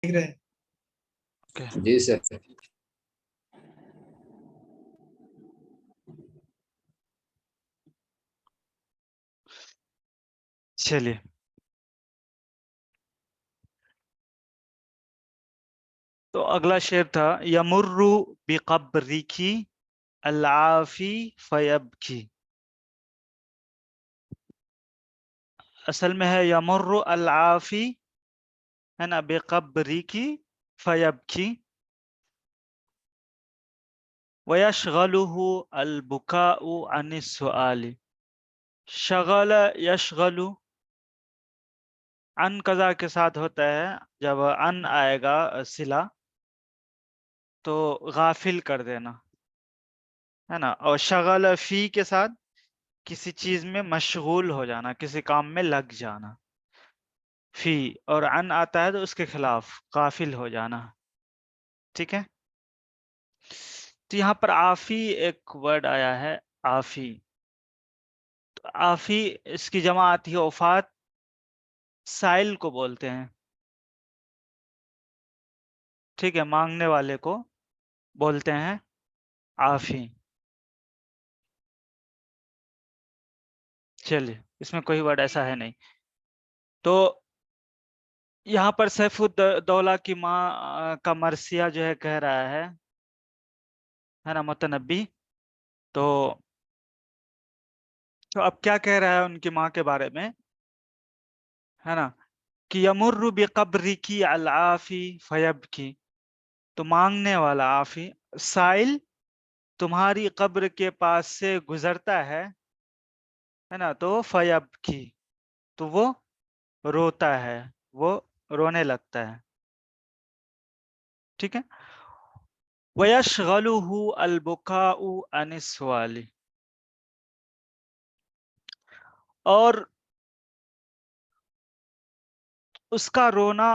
جی سر. چلیے تو اگلا شعر تھا یمرو بقبرکی العافی فیبکی. اصل میں ہے یمر العافی ہے نا بقبرکی فیبکی ویشغلہ البکاء عن السؤال. شغل یشغل ان قضا کے ساتھ ہوتا ہے، جب ان آئے گا صلہ تو غافل کر دینا ہے نا، اور شغل فی کے ساتھ کسی چیز میں مشغول ہو جانا، کسی کام میں لگ جانا. فی اور ان آتا ہے تو اس کے خلاف غافل ہو جانا. ٹھیک ہے، تو یہاں پر آفی ایک ورڈ آیا ہے آفی. تو آفی اس کی جمع آتی ہے اوفات، سائل کو بولتے ہیں. ٹھیک ہے، مانگنے والے کو بولتے ہیں آفی. چلیے اس میں کوئی ورڈ ایسا ہے نہیں. تو یہاں پر سیف الدولہ کی ماں کا مرثیہ جو ہے کہہ رہا ہے نا متنبی. تو اب کیا کہہ رہا ہے ان کی ماں کے بارے میں ہے نا کہ یمر بقبرکی العافی فیبکی. تو مانگنے والا آفی، سائل تمہاری قبر کے پاس سے گزرتا ہے نا، تو فیبکی تو وہ روتا ہے، وہ رونے لگتا ہے. ٹھیک ہے، وَيَشْغَلُهُ الْبُكَاءُ عَنِ السُّؤَالِ. اور اس کا رونا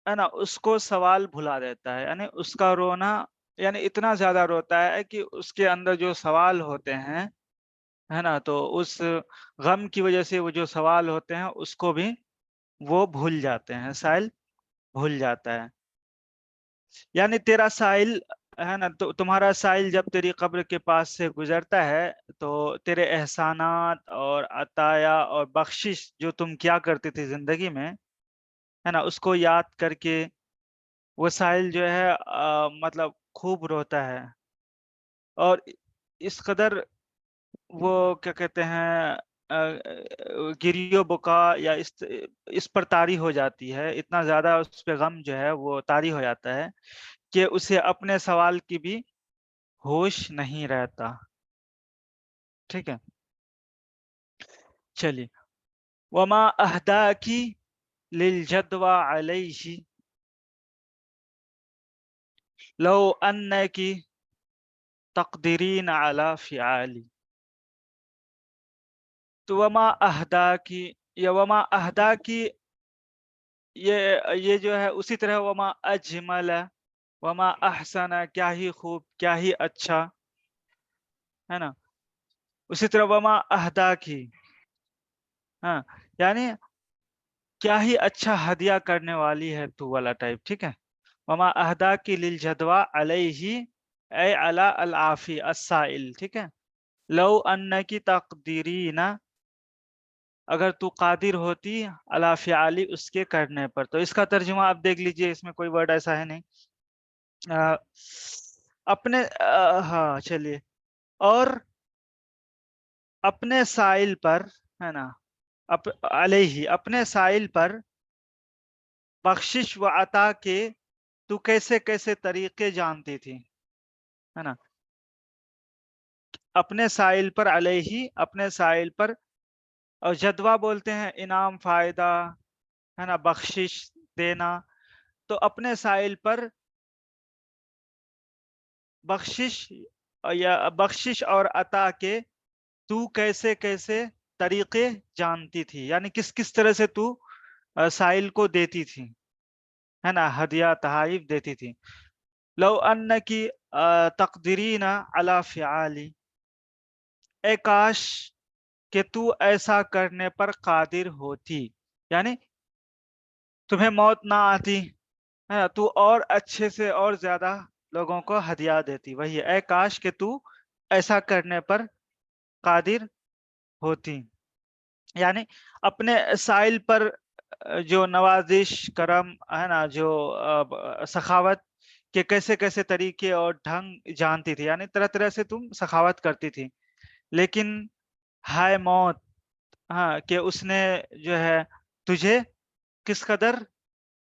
ہے نا اس کو سوال بھلا دیتا ہے، یعنی اس کا رونا یعنی اتنا زیادہ روتا ہے کہ اس کے اندر جو سوال ہوتے ہیں ہے نا، تو اس غم کی وجہ سے وہ جو سوال ہوتے ہیں اس کو بھی وہ بھول جاتے ہیں، سائل بھول جاتا ہے. یعنی تیرا سائل ہے نا، تو تمہارا سائل جب تیری قبر کے پاس سے گزرتا ہے تو تیرے احسانات اور عطایا اور بخشش جو تم کیا کرتے تھے زندگی میں ہے نا، اس کو یاد کر کے وہ سائل جو ہے مطلب خوب روتا ہے. اور اس قدر وہ کیا کہتے ہیں گریو بکا یا اس پر طاری ہو جاتی ہے، اتنا زیادہ اس پہ غم جو ہے وہ طاری ہو جاتا ہے کہ اسے اپنے سوال کی بھی ہوش نہیں رہتا. ٹھیک ہے، چلیے وما اہداکی للجدوى علیہ لو انکی تقدرین علی فعالی. تو وما اہداکی یا وما اہداکی یہ جو ہے اسی طرح وما اجمل، وما احسن کیا ہی خوب، کیا ہی اچھا ہے نا. اسی طرح وما اہداکی ہاں یعنی کیا ہی اچھا ہدیہ کرنے والی ہے تو والا ٹائپ. ٹھیک ہے، وما اہداکی للجدوى علیہ اے علی العافی السائل. ٹھیک ہے، لو انکی تقدرین اگر تو قادر ہوتی علی فعالی اس کے کرنے پر. تو اس کا ترجمہ آپ دیکھ لیجئے، اس میں کوئی ورڈ ایسا ہے نہیں. اپنے ہاں چلیے، اور اپنے سائل پر ہے نا علیہ اپنے سائل پر بخشش و عطا کے تو کیسے کیسے طریقے جانتی تھی ہے نا. اپنے سائل پر علیہ اپنے سائل پر، اور جدوہ بولتے ہیں انعام فائدہ ہے نا، بخشش دینا. تو اپنے سائل پر بخشش یا بخشش اور عطا کے تو کیسے کیسے طریقے جانتی تھی، یعنی کس کس طرح سے تو سائل کو دیتی تھی ہے نا، ہدیہ تحائف دیتی تھی. لو انکی تقدرین علی فعالی اے کاش کہ تو ایسا کرنے پر قادر ہوتی، یعنی تمہیں موت نہ آتی ہے نا، تو اور اچھے سے اور زیادہ لوگوں کو ہدیہ دیتی، وہی اے کاش کہ تو ایسا کرنے پر قادر ہوتی، یعنی اپنے سائل پر جو نوازش کرم ہے نا، جو سخاوت کے کیسے کیسے طریقے اور ڈھنگ جانتی تھی، یعنی طرح طرح سے تم سخاوت کرتی تھی، لیکن ہائے موت، ہاں، کہ اس نے جو ہے تجھے کس قدر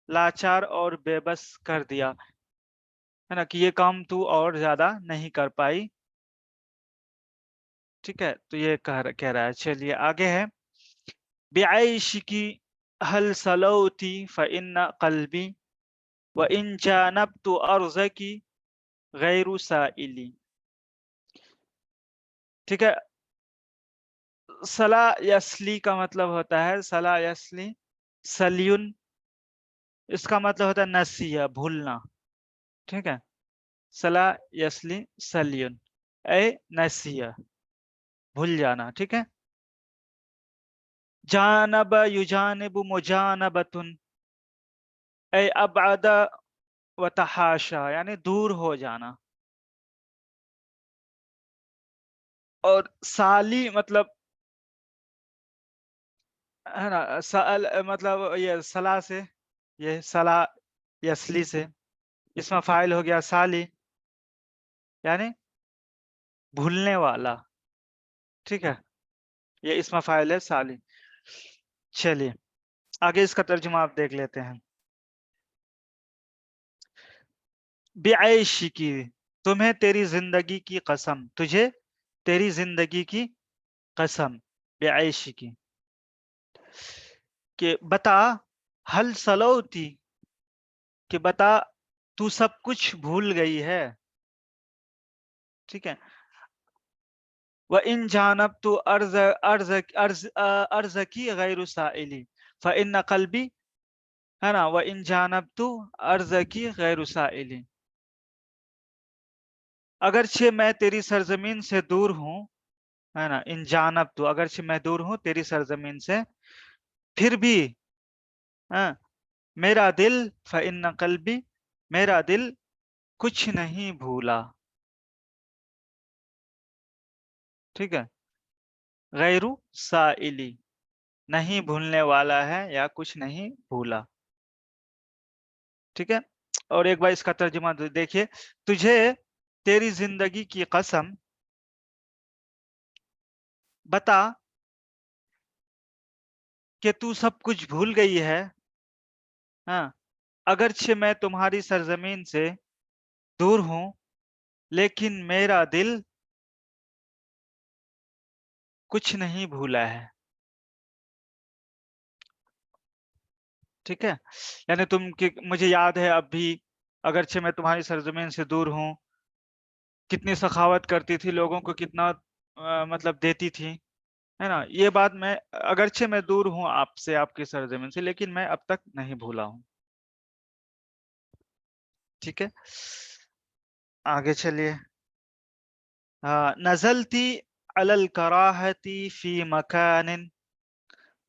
لاچار اور بے بس کر دیا، ہے نا، کہ یہ کام تو اور زیادہ نہیں کر پائی. ٹھیک ہے، تو یہ کہہ رہا ہے. چلیے آگے ہے. بعیشکی حل سلوتی فإن قلبی وإن جانبت أرضکی غیر سائلی. ٹھیک ہے، سلا یسلی کا مطلب ہوتا ہے، سلا یسلی سلیون، اس کا مطلب ہوتا ہے نسیہ، بھولنا. ٹھیک ہے، سلا یسلی سلیون اے نسیہ، بھول جانا. ٹھیک ہے، جانب یجانب مجانبتن اے ابعد و تحاشا، یعنی دور ہو جانا. اور سالی مطلب ہے نا، سال مطلب یہ سلا سے، یہ سلا یسلی سے اس میں فائل ہو گیا سالی، یعنی بھولنے والا. ٹھیک ہے، یہ اس میں فائل ہے سالی. چلیے آگے اس کا ترجمہ آپ دیکھ لیتے ہیں. بعیشی کی، تمہیں تیری زندگی کی قسم، تجھے تیری زندگی کی قسم، بعیشی کی، کہ بتا حل سلوتی، کہ بتا تو سب کچھ بھول گئی ہے. ٹھیک ہے، وَإِن جَانَبْتُ أَرْضَكِ غَيْرُ سَائِلِ فَإِنَّ قَلْبِي، ہے نا، وَإِن جَانَبْتُ أَرْضَكِ غَيْرُ سَائِلِ، اگرچہ میں تیری سرزمین سے دور ہوں، ہے نا، ان جانبتو، اگرچہ میں دور ہوں تیری سرزمین سے، پھر بھی ہاں، میرا دل، فَإِنَّ قَلْبِي، میرا دل کچھ نہیں بھولا. ٹھیک ہے، غیر سائلی، نہیں بھولنے والا ہے یا کچھ نہیں بھولا. ٹھیک ہے، اور ایک بار اس کا ترجمہ دیکھیے. تجھے تیری زندگی کی قسم، بتا کہ تو سب کچھ بھول گئی ہے، ہاں، اگرچہ میں تمہاری سرزمین سے دور ہوں، لیکن میرا دل کچھ نہیں بھولا ہے. ٹھیک ہے، یعنی مجھے یاد ہے اب بھی، اگرچہ میں تمہاری سرزمین سے دور ہوں، کتنی سخاوت کرتی تھی، لوگوں کو کتنا مطلب دیتی تھی، ہے نا، یہ بات میں، اگرچہ میں دور ہوں آپ سے، آپ کی سرزمین سے، لیکن میں اب تک نہیں بھولا ہوں. ٹھیک ہے، آگے چلیے. نزلتی علی الکراہتی فی مکان،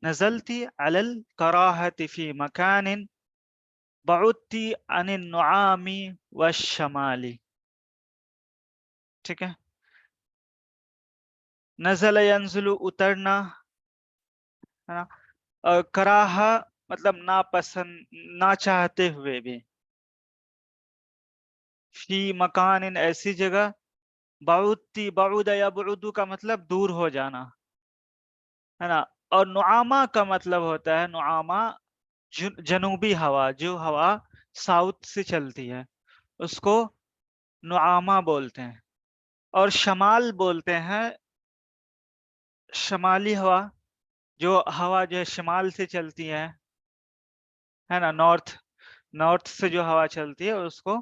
نزلتی علی الکراہتی فی مکان بعدتی عن النعام والشمال. ٹھیک ہے، نزل ینزل اترنا، ہے نا، کراہ مطلب ناپسند، نہ چاہتے ہوئے بھی، فی مکان ایسی جگہ، بعدتی، بعد یا بعدو کا مطلب دور ہو جانا، ہے نا، اور نعامہ کا مطلب ہوتا ہے، نعامہ جنوبی ہوا، جو ہوا ساؤتھ سے چلتی ہے اس کو نعامہ بولتے ہیں. اور شمال بولتے ہیں شمالی ہوا، جو ہوا جو ہے شمال سے چلتی ہے نا، نارتھ سے جو ہوا چلتی ہے اس کو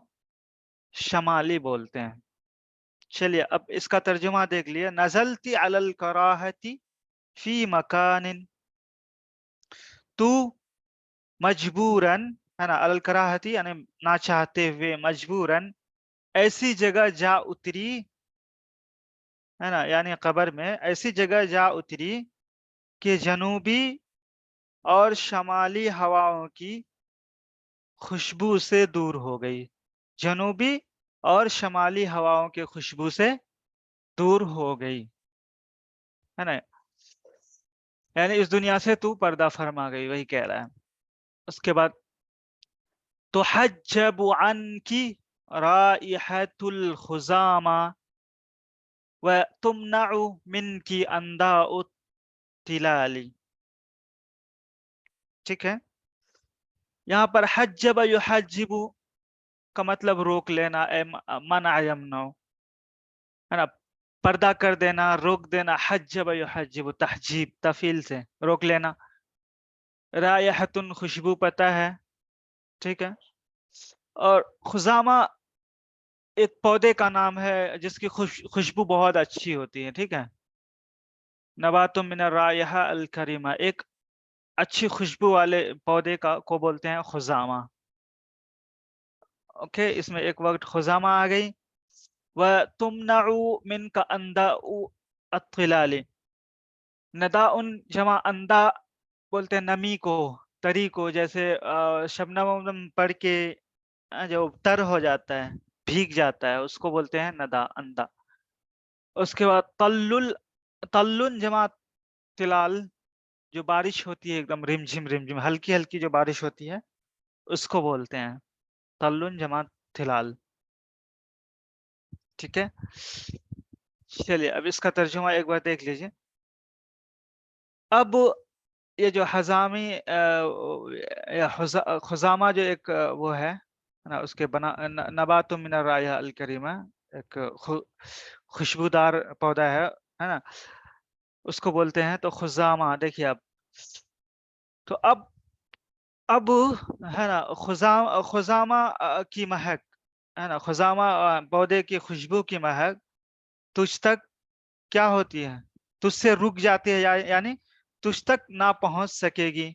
شمالی بولتے ہیں. چلیے اب اس کا ترجمہ دیکھ لیے. نزلتی علی الکراہتی فی مکان، تو مجبوراً، ہے نا، علی الکراہتی یعنی نہ چاہتے ہوئے، مجبوراً ایسی جگہ جا اتری، ہے نا، یعنی قبر میں ایسی جگہ جا اتری کہ جنوبی اور شمالی ہواؤں کی خوشبو سے دور ہو گئی، جنوبی اور شمالی ہواؤں کے خوشبو سے دور ہو گئی، ہے نا؟ یعنی اس دنیا سے تو پردہ فرما گئی، وہی کہہ رہا ہے۔ اس کے بعد تحجب عنک رائحۃ الخزامہ وتمنع منک انداء التلال، ٹھیک ہے؟ یہاں پر حجب یحجب کا مطلب روک لینا، منع یمنع، ہے نا؟ پردہ کر دینا، روک دینا، حجب یحجب تحجیب تفعیل سے روک لینا۔ رائحۃ خوشبو پتہ ہے، ٹھیک ہے؟ اور خزامہ ایک پودے کا نام ہے جس کی خوشبو بہت اچھی ہوتی ہے، ٹھیک ہے؟ نبات من الرائحہ الکریمہ، ایک اچھی خوشبو والے پودے کو بولتے ہیں خزامہ۔ اوکے، اس میں ایک وقت خزامہ آ گئی۔ وَتُمْنَعُ مِنْكَ أَنْدَاءُ الطِّلَالِ، نداء جمع انداء بولتے ہیں نمی کو، تری کو، جیسے شبنم وبنم پڑھ کے جو تر ہو جاتا ہے، بھیگ جاتا ہے، اس کو بولتے ہیں ندا، اندا۔ اس کے بعد تلن جمع تلال، جو بارش ہوتی ہے ایک دم رم جھم ہلکی ہلکی جو بارش ہوتی ہے اس کو بولتے ہیں تلن جمع تلال، ٹھیک ہے؟ چلیے اب اس کا ترجمہ ایک بار دیکھ لیجیے۔ اب یہ جو حزامی خزامہ جو ایک وہ ہے نا، اس کے بنا نبات من الرائحہ الکریمہ، ایک خوشبودار پودا ہے نا، اس کو بولتے ہیں تو خزامہ۔ دیکھیے اب تو اب ہے نا خزامہ کی مہک، ہے نا، خزامہ پودے کی خوشبو کی مہک تجھ تک کیا ہوتی ہے؟ تجھ سے رک جاتی ہے، یعنی تجھ تک نہ پہنچ سکے گی،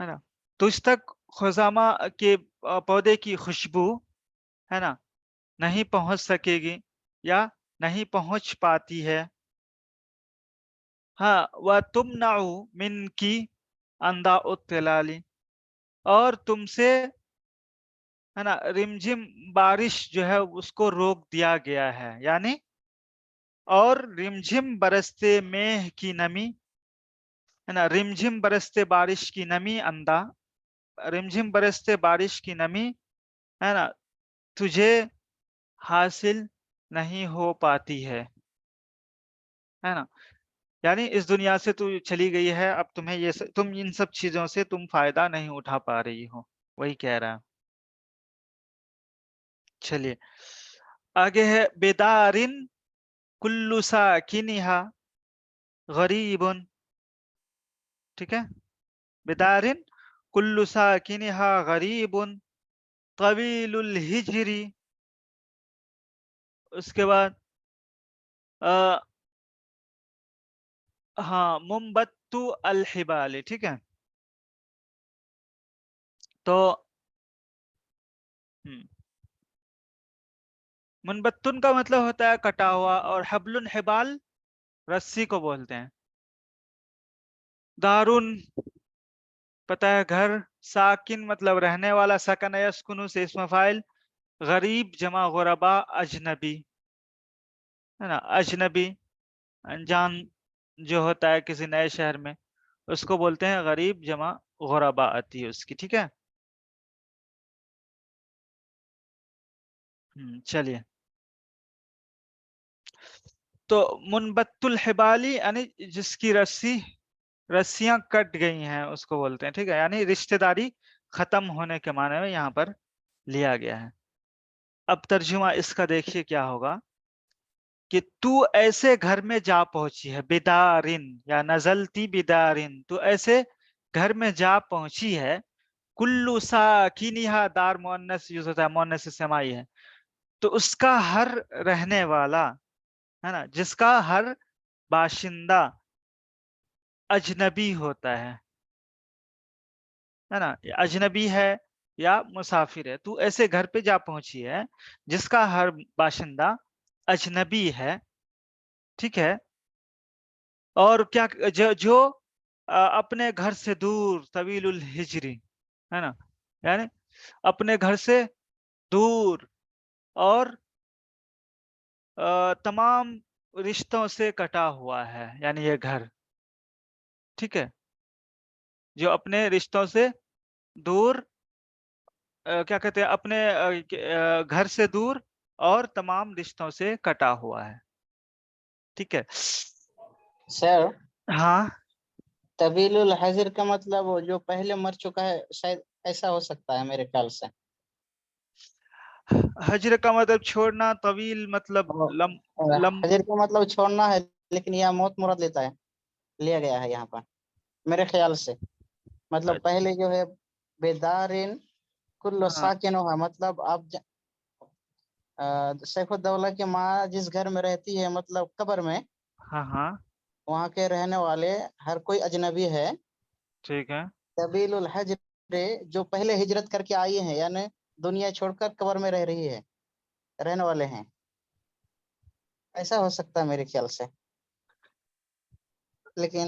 ہے نا؟ تجھ تک خزامہ کے پودے کی خوشبو، ہے نا، نہیں پہنچ سکے گی یا نہیں پہنچ پاتی ہے۔ ہاں، وَتُمْنَعُ مِنْكِ أَنْدَاءُ التِّلَالِ، اور تم سے، ہے نا، رمجھم بارش جو ہے اس کو روک دیا گیا ہے، یعنی اور رمجھم برستے میہ کی نمی، ہے نا، رمجھم برستے بارش کی نمی اندھا، رمجھم برستے بارش کی نمی، ہے نا، تجھے حاصل نہیں ہو پاتی ہے نا؟ یعنی اس دنیا سے تو چلی گئی ہے، اب تمہیں تم ان سب چیزوں سے تم فائدہ نہیں اٹھا پا رہی ہو، وہی کہہ رہا ہے۔ چلیے آگے ہے بیدارن کلو ساکنہا غریبن، ٹھیک ہے؟ بیدارن کلو ساکنہا غریبن طویل الحجری، اس کے بعد ہاں منبتو الحبال، ٹھیک ہے؟ تو منبتن کا مطلب ہوتا ہے کٹا ہوا، اور حبل حبال رسی کو بولتے ہیں۔ دارن پتہ ہے گھر، ساکن مطلب رہنے والا، سکن یسکنو سے اسم فاعل، غریب جمع غربا اجنبی، ہے نا، اجنبی انجان جو ہوتا ہے کسی نئے شہر میں اس کو بولتے ہیں غریب جمع غربا آتی ہے اس کی، ٹھیک ہے؟ چلیے تو منبت الحبالی یعنی جس کی رسیاں کٹ گئی ہیں اس کو بولتے ہیں، ٹھیک ہے؟ یعنی رشتہ داری ختم ہونے کے معنی میں یہاں پر لیا گیا ہے۔ اب ترجمہ اس کا دیکھیے کیا ہوگا کہ تو ایسے گھر میں جا پہنچی ہے، بیدارن یا نزلتی بیدارن، تو ایسے گھر میں جا پہنچی ہے، کلو ساکنہا دار مؤنث یوز ہوتا ہے، مؤنث سمائی ہے، تو اس کا ہر رہنے والا، ہے نا، جس کا ہر باشندہ اجنبی ہوتا ہے نا، اجنبی ہے یا مسافر ہے، تو ایسے گھر پہ جا پہنچی ہے جس کا ہر باشندہ اجنبی ہے، ٹھیک ہے؟ اور کیا جو اپنے گھر سے دور، طویل الحجری، ہے نا، یعنی اپنے گھر سے دور اور تمام رشتوں سے کٹا ہوا ہے، یعنی یہ گھر، ٹھیک ہے، جو اپنے رشتوں سے دور، کیا کہتے ہیں، اپنے گھر سے دور اور تمام رشتوں سے کٹا ہوا ہے، ٹھیک ہے. سر ہاں طویل الحجر کا مطلب وہ جو پہلے مر چکا ہے، شاید ایسا ہو سکتا ہے میرے خیال سے. حجر کا مطلب چھوڑنا، طویل مطلب حجر کا مطلب چھوڑنا ہے، لیکن یہ موت مراد لیا گیا ہے یہاں پر میرے خیال سے. مطلب پہلے جو ہے بیدارین کل ساکن ہوا، مطلب آپ سیف الدولہ کی ماں جس گھر میں رہتی ہے، مطلب قبر میں، ہاں ہاں وہاں کے رہنے والے ہر کوئی اجنبی ہے. ٹھیک ہے. طویل الحجر جو پہلے ہجرت کر کے آئی ہیں، یعنی دنیا چھوڑ کر قبر میں رہ رہی ہے، رہنے والے ہیں، ایسا ہو سکتا ہے میرے خیال سے. لیکن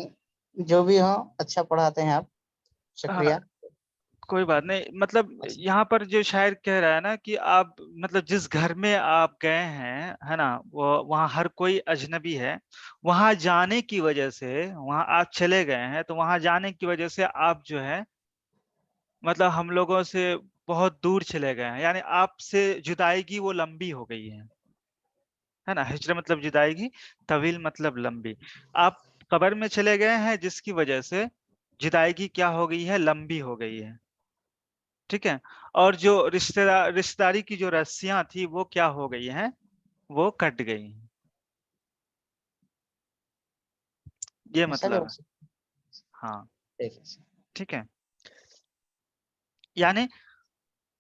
جو بھی ہو، اچھا پڑھاتے ہیں آپ، شکریہ. کوئی بات نہیں. مطلب یہاں پر جو شاعر کہہ رہا ہے نا کہ آپ مطلب جس گھر میں آپ گئے ہیں، ہے نا، وہاں ہر کوئی اجنبی ہے. وہاں جانے کی وجہ سے، وہاں آپ چلے گئے ہیں تو وہاں جانے کی وجہ سے آپ جو ہے مطلب ہم لوگوں سے بہت دور چلے گئے ہیں، یعنی آپ سے جدائیگی وہ لمبی ہو گئی ہے نا. ہجر مطلب جدائیگی، طویل مطلب لمبی. آپ قبر میں چلے گئے ہیں جس کی وجہ سے جدائیگی کیا ہو گئی ہے، لمبی ہو گئی ہے، ٹھیک ہے. اور جو رشتہ داری کی جو رسیاں تھی وہ کیا ہو گئی ہیں، وہ کٹ گئی ہیں. یہ مطلب ہے. ہاں ٹھیک ہے. یعنی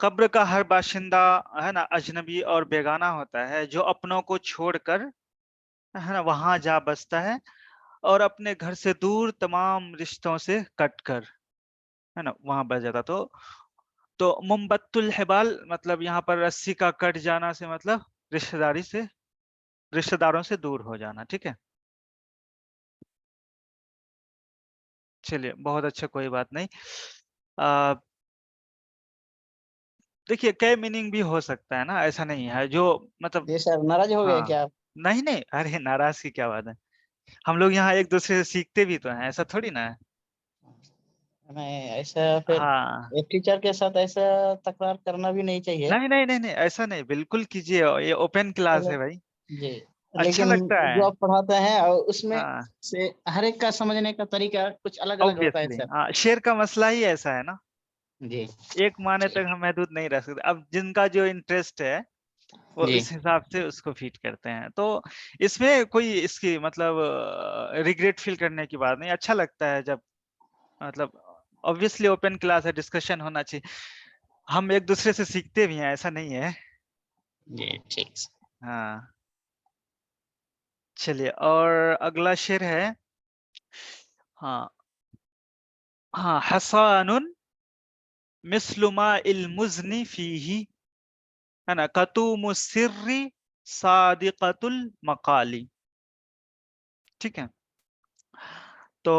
قبر کا ہر باشندہ ہے نا اجنبی اور بیگانہ ہوتا ہے، جو اپنوں کو چھوڑ کر ہے نا وہاں جا بستا ہے، اور اپنے گھر سے دور تمام رشتوں سے کٹ کر ہے نا وہاں بس جاتا. تو منبت الحبال مطلب یہاں پر رسی کا کٹ جانا سے مطلب رشتہ داروں سے دور ہو جانا، ٹھیک ہے. چلیے بہت اچھا، کوئی بات نہیں. دیکھیے کئی میننگ بھی ہو سکتا ہے نا، ایسا نہیں ہے جو مطلب. جی سر، ناراض ہو گئے ہاں کیا آپ؟ نہیں نہیں، ارے ناراض کی کیا بات ہے، ہم لوگ یہاں ایک دوسرے سے سیکھتے بھی تو ہیں، ایسا تھوڑی نا ہے. نہیں، ایسا پھر ہاں ایک ٹیچر کے ساتھ ایسا تکرار کرنا بھی نہیں چاہیے. نہیں نہیں نہیں نہیں، ایسا نہیں، بالکل کیجیے، یہ اوپن کلاس ہے بھائی. جی، اچھا لیکن لگتا ہے. جو آپ پڑھاتے ہیں اس میں ہاں سے ہر ایک کا سمجھنے کا طریقہ کچھ الگ الگ ہوتا ہے obviously، سر. ہاں شعر کا مسئلہ ہی ایسا ہے نا، جی ایک معنی تک ہم محدود نہیں رہ سکتے. اب جن کا جو انٹرسٹ ہے وہ جی اس حساب سے اس کو فیڈ کرتے ہیں. تو اس میں کوئی اس کی مطلب ریگریٹ فیل کرنے کی بات نہیں. اچھا لگتا ہے جب مطلب obviously اوپن کلاس ہے، ڈسکشن ہونا چاہیے. ہم ایک دوسرے سے سیکھتے بھی ہیں، ایسا نہیں ہے. جی ٹھیک. ہاں چلیے، اور اگلا شعر ہے. ہاں ہاں حسان مثل ماء المزن فیہ، ہے نا، کتوم السر صادقۃ المقال. ٹھیک ہے. تو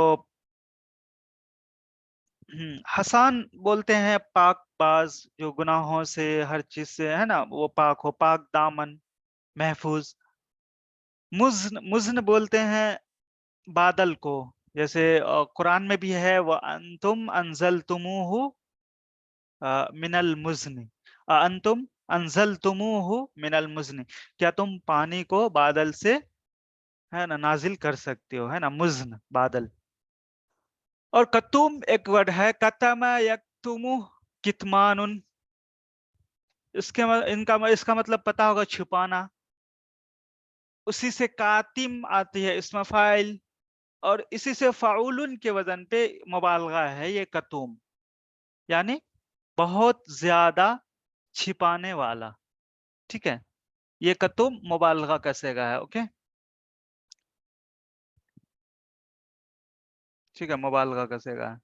حسان بولتے ہیں پاک باز، جو گناہوں سے ہر چیز سے ہے نا وہ پاک ہو، پاک دامن، محفوظ. مزن بولتے ہیں بادل کو، جیسے قرآن میں بھی ہے وَأَنْتُمْ أَنزَلْتُمُوهُ مِنَ الْمُزْنِ، أَنْتُمْ أَنزَلْتُمُوهُ مِنَ الْمُزْنِ، کیا تم پانی کو بادل سے ہے نا نازل کر سکتے ہو، ہے نا، مزن بادل. اور کتوم ایک ورڈ ہے، کتم یکتم کتمان، اس کا مطلب پتا ہوگا چھپانا. اسی سے کاتم آتی ہے اسم فاعل، اور اسی سے فعول کے وزن پہ مبالغہ ہے یہ کتوم، یعنی بہت زیادہ چھپانے والا. ٹھیک ہے، یہ کتوم مبالغہ کا صیغہ ہے. اوکے ٹھیک ہے، مبالغہ کا صیغہ ہے،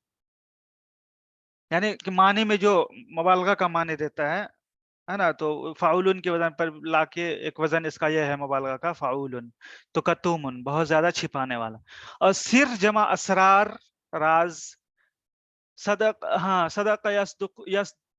یعنی کہ معنی میں جو مبالغہ کا معنی دیتا ہے نا. تو فاعولن کے وزن پر لا کے ایک وزن اس کا یہ ہے مبالغہ کا، فاعولن. تو کتومن بہت زیادہ چھپانے والا. اور سر جمع اسرار، راز. صدق، ہاں صدق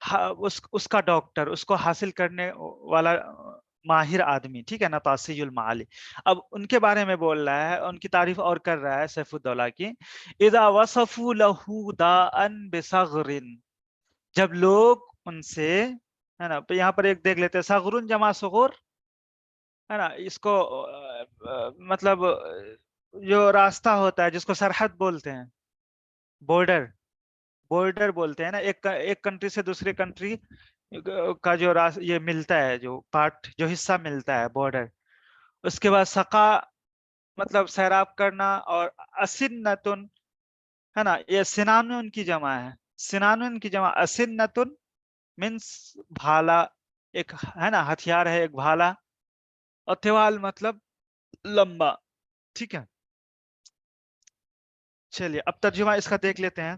اس کا ڈاکٹر، اس کو حاصل کرنے والا ماہر آدمی، ٹھیک ہے نا، تاسی المعالی. اب ان کے بارے میں بول رہا ہے، ان کی تعریف اور کر رہا ہے سیف الدولہ کی. اذا وصفوا له داء بصغر، جب لوگ ان سے، ہے نا، یہاں پر ایک دیکھ لیتے ہیں، صغر جمع صغور، ہے نا، اس کو مطلب جو راستہ ہوتا ہے جس کو سرحد بولتے ہیں، بارڈر، بارڈر بولتے ہیں نا، ایک کنٹری سے دوسری کنٹری کا جو یہ ملتا ہے، جو پارٹ، جو حصہ ملتا ہے، بارڈر. اس کے بعد سقا مطلب سیراب کرنا، اور اسنتن، ہے نا، یہ سنانن کی جمع ہے، سنانن کی جمع اسنتن مینس بھالا، ایک ہے نا ہتھیار ہے، ایک بھالا. اور تیوال مطلب لمبا. ٹھیک ہے، چلیے اب ترجمہ اس کا دیکھ لیتے ہیں.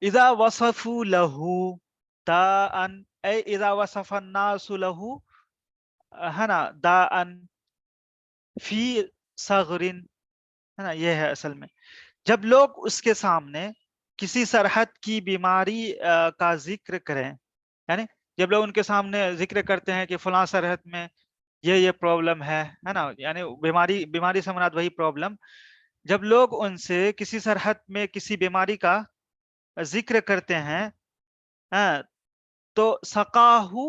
اذا وصفوا له داء، اے اذا وصف الناس له، ہے نا، داء فی صغر، ہے نا، یہ ہے اصل میں. جب لوگ اس کے سامنے کسی سرحد کی بیماری کا ذکر کریں، یعنی جب لوگ ان کے سامنے ذکر کرتے ہیں کہ فلاں سرحد میں یہ پرابلم ہے نا، یعنی بیماری سے مراد وہی پرابلم. جب لوگ ان سے کسی سرحد میں کسی بیماری کا ذکر کرتے ہیں، تو سقاہو،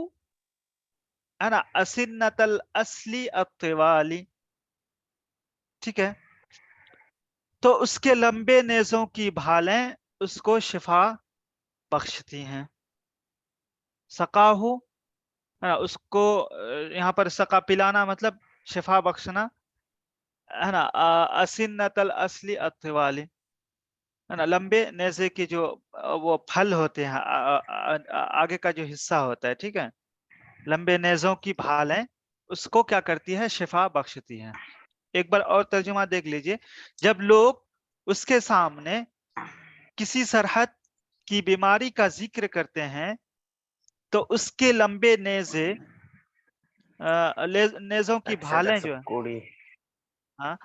ہے نا، اسنت الاصلی الطوالی، ٹھیک ہے، تو اس کے لمبے نیزوں کی بھالیں اس کو شفا بخشتی ہیں. سقاہو، اس کو یہاں پر سقا پلانا مطلب شفا بخشنا، ہے نا، اسنت الاصلی الطوالی، ہے نا، لمبے نیزے کی جو وہ پھل ہوتے ہیں، آگے کا جو حصہ ہوتا ہے، ٹھیک ہے، لمبے نیزوں کی بھالیں اس کو کیا کرتی ہے، شفا بخشتی ہیں. ایک بار اور ترجمہ دیکھ لیجئے. جب لوگ اس کے سامنے کسی سرحد کی بیماری کا ذکر کرتے ہیں تو اس کے لمبے نیزے، نیزوں کی بھالیں جو ہیں، ہاں،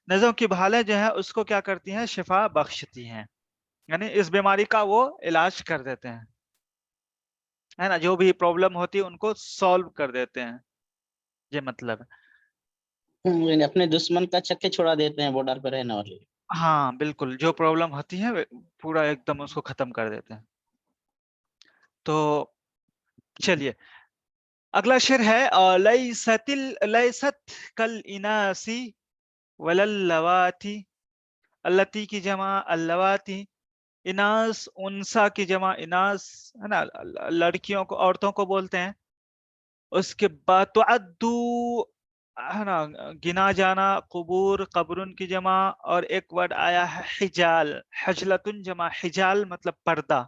نیزوں کی بھالیں جو ہیں اس کو کیا کرتی ہیں، شفا بخشتی ہیں، یعنی اس بیماری کا وہ علاج کر دیتے ہیں، ہے نا، جو بھی پرابلم ہوتی ہے ان کو سالو کر دیتے ہیں، یہ مطلب ہے. یعنی اپنے دشمن کا چکے چھڑا دیتے ہیں بارڈر پہ رہنے والے. ہاں بالکل، جو پرابلم ہوتی ہے پورا ایک دم اس کو ختم کر دیتے ہیں. تو چلیے اگلا شعر ہے، لیست کالاناسی وللواتی، اللتی کی جمع اللواتی، اناس انسا کی جمع اناس، ہے نا، لڑکیوں کو، عورتوں کو بولتے ہیں. اس کے بعد تعدو، ہے نا، گنا جانا، قبور قبرن کی جمع، اور ایک ورڈ آیا ہے حجال، حجلتن جمع حجال مطلب پردہ،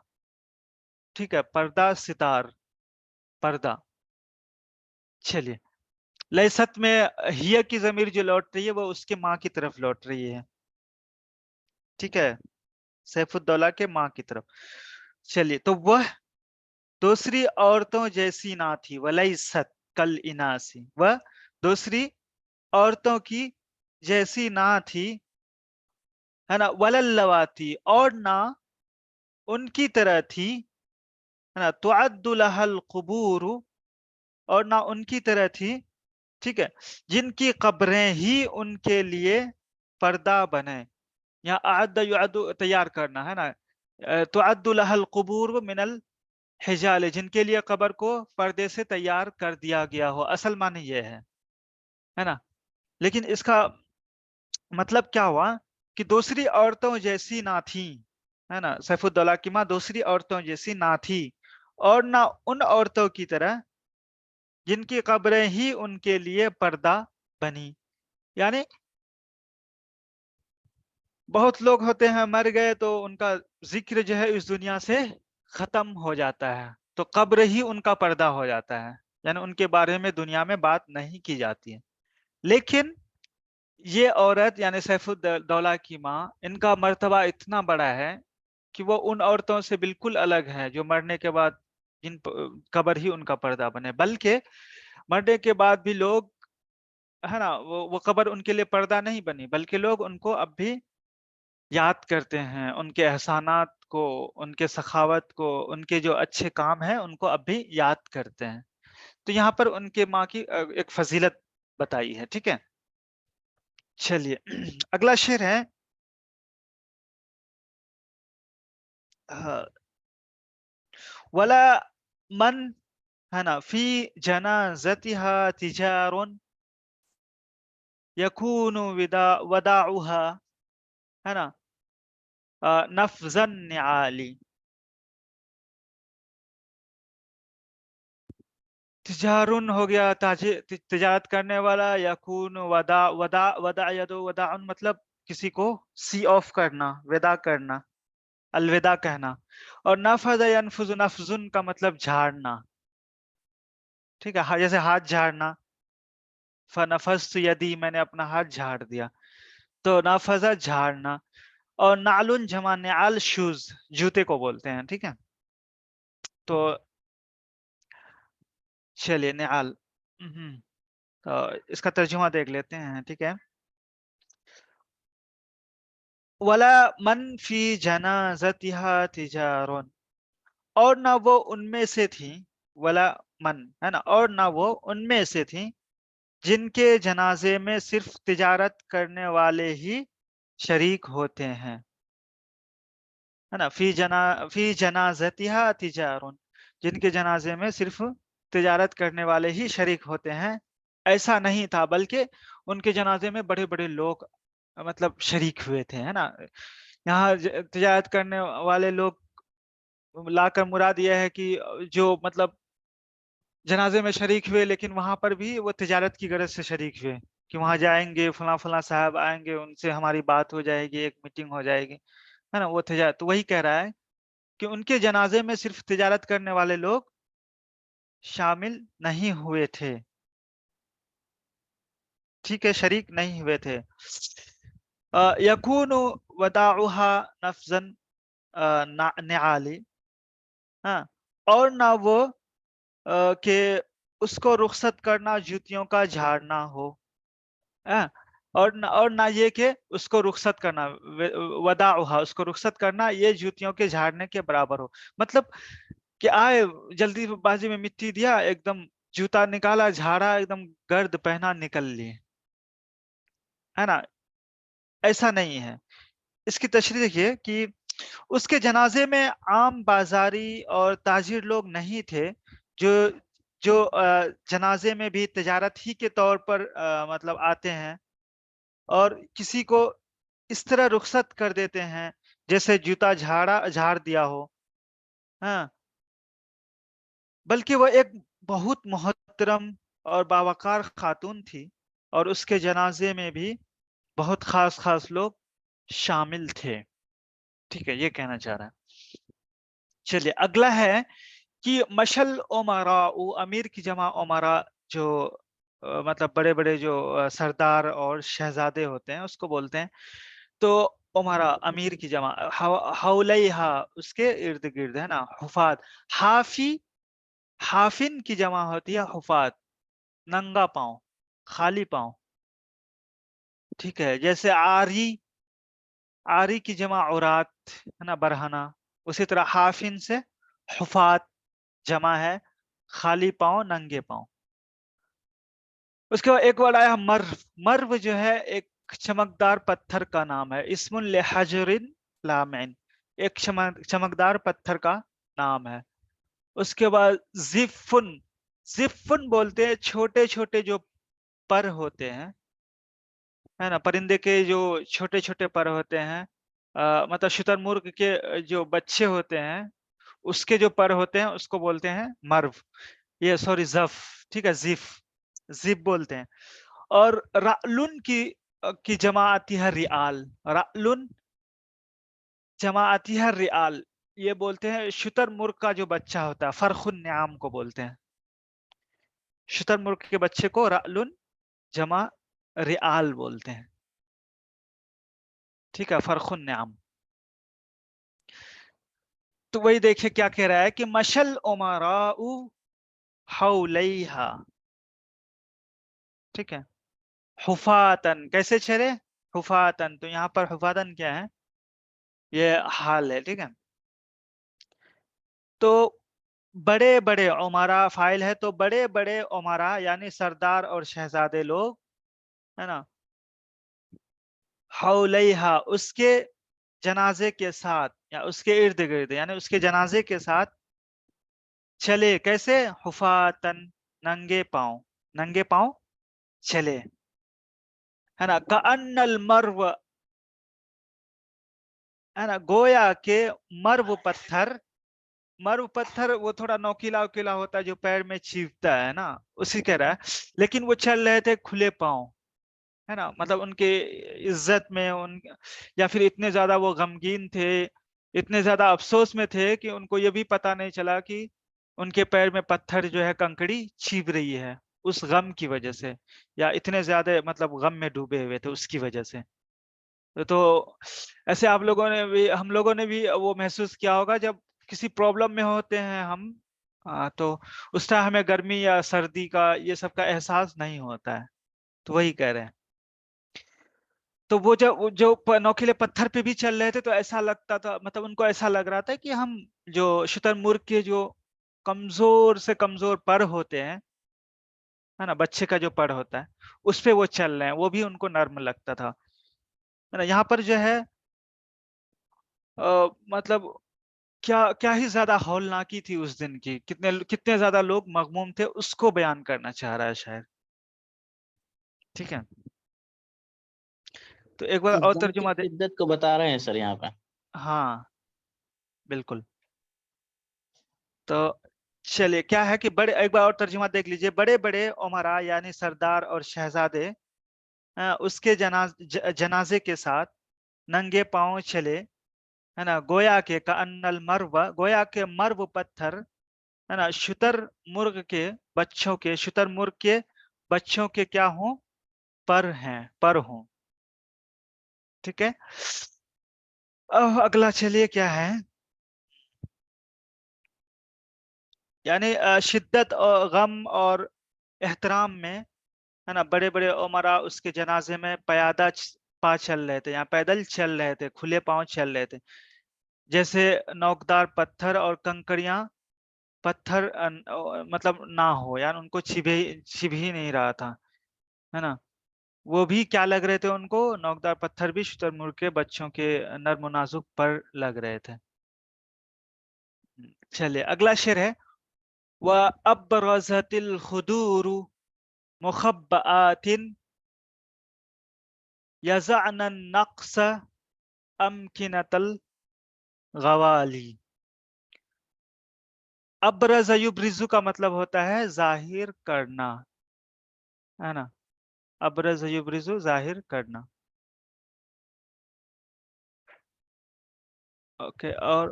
ٹھیک ہے، پردہ ستار، پردہ. چلیے لیست میں ہیا کی ضمیر جو لوٹ رہی ہے وہ اس کے ماں کی طرف لوٹ رہی ہے، ٹھیک ہے، سیف الدولہ کے ماں کی طرف. چلیے تو وہ دوسری عورتوں جیسی نہ تھی، ولیست کالاناسی، وہ دوسری عورتوں کی جیسی نہ تھی، ہے نا، وللواتی، اور نہ ان کی طرح تھی، ہے نا، تعد لها القبور، اور نہ ان کی طرح تھی، ٹھیک ہے، جن کی قبریں ہی ان کے لیے پردہ بنے. یہاں اعد یعد تیار کرنا ہے نا، تعد لها القبور من الحجال، جن کے لیے قبر کو پردے سے تیار کر دیا گیا ہو، اصل معنی یہ ہے نا. لیکن اس کا مطلب کیا ہوا کہ دوسری عورتوں جیسی نہ تھی، ہے نا، سیف الدولہ کی ماں دوسری عورتوں جیسی نہ تھی، اور نہ ان عورتوں کی طرح جن کی قبریں ہی ان کے لیے پردہ بنی. یعنی بہت لوگ ہوتے ہیں مر گئے تو ان کا ذکر جو ہے اس دنیا سے ختم ہو جاتا ہے، تو قبر ہی ان کا پردہ ہو جاتا ہے، یعنی ان کے بارے میں دنیا میں بات نہیں کی جاتی ہے. لیکن یہ عورت یعنی سیف الدولہ کی ماں، ان کا مرتبہ اتنا بڑا ہے کہ وہ ان عورتوں سے بالکل الگ ہے جو مرنے کے بعد جن قبر ہی ان کا پردہ بنے، بلکہ مرنے کے بعد بھی لوگ، ہے نا، وہ قبر ان کے لیے پردہ نہیں بنی، بلکہ لوگ ان کو اب بھی یاد کرتے ہیں ان کے احسانات کو، ان کے سخاوت کو، ان کے جو اچھے کام ہیں ان کو اب بھی یاد کرتے ہیں. تو یہاں پر ان کے ماں کی ایک فضیلت بتائی ہے. ٹھیک ہے، چلیے اگلا شعر ہے ولا من، ہے نا، فی جنازتها تجار یکون وداعها، ہے نا، نفذا نعالی. تجارن ہو گیا تجارت کرنے والا، یکون ودا وداعن مطلب کسی کو سی آف کرنا، ودا کرنا، الوداع کہنا. اور نفذ ینفذ، نفذن کا مطلب جھاڑنا. ٹھیک ہے، جیسے ہاتھ جھاڑنا، فنفذت یدی، میں نے اپنا ہاتھ جھاڑ دیا. تو نفذ جھاڑنا. اور نعلن جمع نعال، شوز، جوتے کو بولتے ہیں. ٹھیک ہے، تو چلیے نعال تو اس کا ترجمہ دیکھ لیتے ہیں. ٹھیک ہے، ولا من فی جنازتها تجارون، اور نہ وہ ان میں سے تھیں، ولا من، ہے نا، اور نہ وہ ان میں سے تھیں جن کے جنازے میں صرف تجارت کرنے والے ہی شریک ہوتے ہیں. ہے نا، فی جنازتها تجارون، جن کے جنازے میں صرف تجارت کرنے والے ہی شریک ہوتے ہیں. ایسا نہیں تھا، بلکہ ان کے جنازے میں بڑے بڑے لوگ مطلب شریک ہوئے تھے. ہے نا، یہاں تجارت کرنے والے لوگ لا کر مراد یہ ہے کہ جو مطلب جنازے میں شریک ہوئے، لیکن وہاں پر بھی وہ تجارت کی غرض سے شریک ہوئے کہ وہاں جائیں گے، فلاں فلاں صاحب آئیں گے، ان سے ہماری بات ہو جائے گی، ایک میٹنگ ہو جائے گی. ہے نا، وہ تجارت. تو وہی کہہ رہا ہے کہ ان کے جنازے میں صرف تجارت کرنے والے لوگ شامل نہیں ہوئے تھے. ٹھیک ہے، شریک نہیں ہوئے تھے. یکون وداعها نفذا نعالی، ہاں، اور نہ وہ کہ اس کو رخصت کرنا جوتیوں کا جھاڑنا ہو. ہاں، اور نہ یہ کہ اس کو رخصت کرنا، وداعها، اس کو رخصت کرنا یہ جوتیوں کے جھاڑنے کے برابر ہو. مطلب کہ آئے جلدی بازی میں مٹی دیا، ایک دم جوتا نکالا، جھاڑا، ایک دم گرد پہنا نکل لیے. ہے نا، ایسا نہیں ہے. اس کی تشریح دیکھیے کہ اس کے جنازے میں عام بازاری اور تاجر لوگ نہیں تھے جو جو جنازے میں بھی تجارت ہی کے طور پر مطلب آتے ہیں اور کسی کو اس طرح رخصت کر دیتے ہیں جیسے جوتا جھاڑ دیا ہو. ہاں، بلکہ وہ ایک بہت محترم اور باوقار خاتون تھی، اور اس کے جنازے میں بھی بہت خاص خاص لوگ شامل تھے. ٹھیک ہے، یہ کہنا چاہ رہا ہے. چلیے اگلا ہے کہ مشل امراء، امیر کی جمع امراء، جو مطلب بڑے بڑے جو سردار اور شہزادے ہوتے ہیں اس کو بولتے ہیں. تو امراء امیر کی جمع، حولیہا، اس کے ارد گرد، ہے نا. حفاظ، حافی، حافن کی جمع ہوتی ہے حفاظ، ننگا پاؤں، خالی پاؤں. ٹھیک ہے، جیسے آری، آری کی جمع عورات، ہے نا، برہنہ. اسی طرح حافن سے حفاظ جمع ہے خالی پاؤں، ننگے پاؤں. اس کے بعد ایک ورڈ آیا مرو. مرو جو ہے ایک چمکدار پتھر کا نام ہے. اسم لحجر لامع، ایک چمکدار پتھر کا نام ہے. اس کے بعد زفن، زفن بولتے ہیں چھوٹے چھوٹے جو پر ہوتے ہیں، ہے نا، پرندے کے جو چھوٹے چھوٹے پر ہوتے ہیں، مطلب شتر مرغ کے جو بچے ہوتے ہیں اس کے جو پر ہوتے ہیں اس کو بولتے ہیں مرو، یہ سوری زف. ٹھیک ہے، زف، زف بولتے ہیں. اور رعلن کی جمع آتی ہے ریال. رعلن جمع آتی ہے ریال. یہ بولتے ہیں شتر مرغ کا جو بچہ ہوتا ہے، فرخ النعام کو بولتے ہیں. شتر مرغ کے بچے کو رعلن جمع ریال بولتے ہیں. ٹھیک ہے، فرخ النعام. تو وہی دیکھیں کیا کہہ رہا ہے کہ مشل امراء حولیہا. ٹھیک ہے، حفاتن، کیسے چہرے؟ حفاتن. تو یہاں پر حفاتن کیا ہے؟ یہ حال ہے. ٹھیک ہے. تو بڑے بڑے عمرا فائل ہے, تو بڑے بڑے عمرا یعنی سردار اور شہزادے لوگ ہے نا, حولیہا اس کے جنازے کے ساتھ یا اس کے ارد گرد یعنی اس کے جنازے کے ساتھ چلے. کیسے؟ حفاتن ننگے پاؤں, ننگے پاؤں چلے ہے نا. کأن المرو ہے نا, گویا کہ مرو پتھر, مرو پتھر وہ تھوڑا نوکیلا وکیلا ہوتا ہے جو پیر میں چھیپتا ہے نا, اسی کہہ رہا ہے. لیکن وہ چل رہے تھے کھلے پاؤں ہے نا, مطلب ان کے عزت میں ان, یا پھر اتنے زیادہ وہ غمگین تھے, اتنے زیادہ افسوس میں تھے کہ ان کو یہ بھی پتا نہیں چلا کہ ان کے پیر میں پتھر جو ہے کنکڑی چھیپ رہی ہے اس غم کی وجہ سے, یا اتنے زیادہ مطلب غم میں ڈوبے ہوئے تھے اس کی وجہ سے. تو ایسے آپ لوگوں نے بھی, ہم لوگوں نے بھی وہ محسوس کیا ہوگا جب کسی پرابلم میں ہوتے ہیں ہم, تو اس طرح ہمیں گرمی یا سردی کا یہ سب کا احساس نہیں ہوتا ہے. تو وہی کہہ رہے ہیں. تو وہ جو نوکیلے پتھر پہ بھی چل رہے تھے تو ایسا لگتا تھا, مطلب ان کو ایسا لگ رہا تھا کہ ہم جو شتر مرغ کے جو کمزور سے کمزور پر ہوتے ہیں ہے نا, بچے کا جو پر ہوتا ہے اس پہ وہ چل رہے ہیں, وہ بھی ان کو نرم لگتا تھا. یہاں پر جو ہے مطلب کیا ہی زیادہ ہولناکی تھی اس دن کی, کتنے زیادہ لوگ مغموم تھے, اس کو بیان کرنا چاہ رہا ہے شاعر. ٹھیک ہے. تو ایک بار اس اور جنگ کی ترجمہ دے. شدت کو بتا رہے ہیں سر یہاں پہ. ہاں بالکل. تو چلیے کیا ہے کہ بڑے, ایک بار اور ترجمہ دیکھ لیجئے. بڑے بڑے عمرا یعنی سردار اور شہزادے اس کے جنازے کے ساتھ ننگے پاؤں چلے ہے نا, گویا کے کأن المرو, گویا کے مرو پتھر ہے نا, شتر مرغ کے بچوں کے, شتر مرغ کے بچوں کے کیا ہوں, پر ہیں, پر ہوں. ٹھیک ہے. اگلا چلیے کیا ہے, یعنی شدت اور غم اور احترام میں ہے نا, بڑے بڑے عمرا اس کے جنازے میں پیادہ پا چل رہے تھے, یا پیدل چل رہے تھے, کھلے پاؤں چل رہے تھے. جیسے نوکدار پتھر اور کنکڑیاں پتھر مطلب نہ ہو, یعنی ان کو چھب ہی نہیں رہا تھا ہے نا. وہ بھی کیا لگ رہے تھے ان کو, نوکدار پتھر بھی شتر مرغ کے بچوں کے نرم و نازک پر لگ رہے تھے. چلیے اگلا شعر ہے. وَأَبْرَزَتِ الْخُدُورُ مُخَبَّآتٍ يَزَعْنَ النَّقْصَ أَمْكِنَةَ الْغَوَالِي. ابرز یبرزو کا مطلب ہوتا ہے ظاہر کرنا ہے نا, ابرز یبرزو ظاہر کرنا. اوکے. اور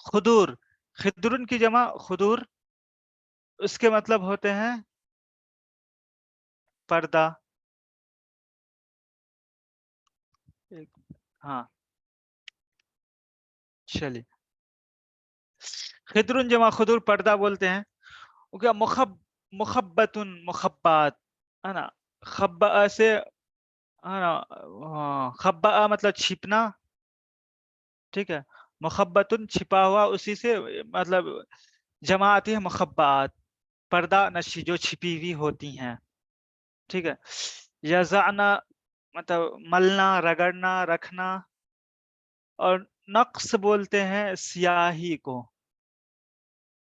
خدور, خدرن کی جمع خدور, اس کے مطلب ہوتے ہیں پردہ. ہاں چلیے, خدرن جمع خدور پردہ بولتے ہیں. کیا مخبتن مخبات ہے نا, خبا سے ہے نا, خبا مطلب چھپنا. ٹھیک ہے. مخبتن چھپا ہوا, اسی سے مطلب جمع آتی ہے مخبات, پردہ نشی جو چھپی ہوئی ہوتی ہیں. ٹھیک ہے. یزعنا مطلب ملنا, رگڑنا, رکھنا. اور نقص بولتے ہیں سیاہی کو.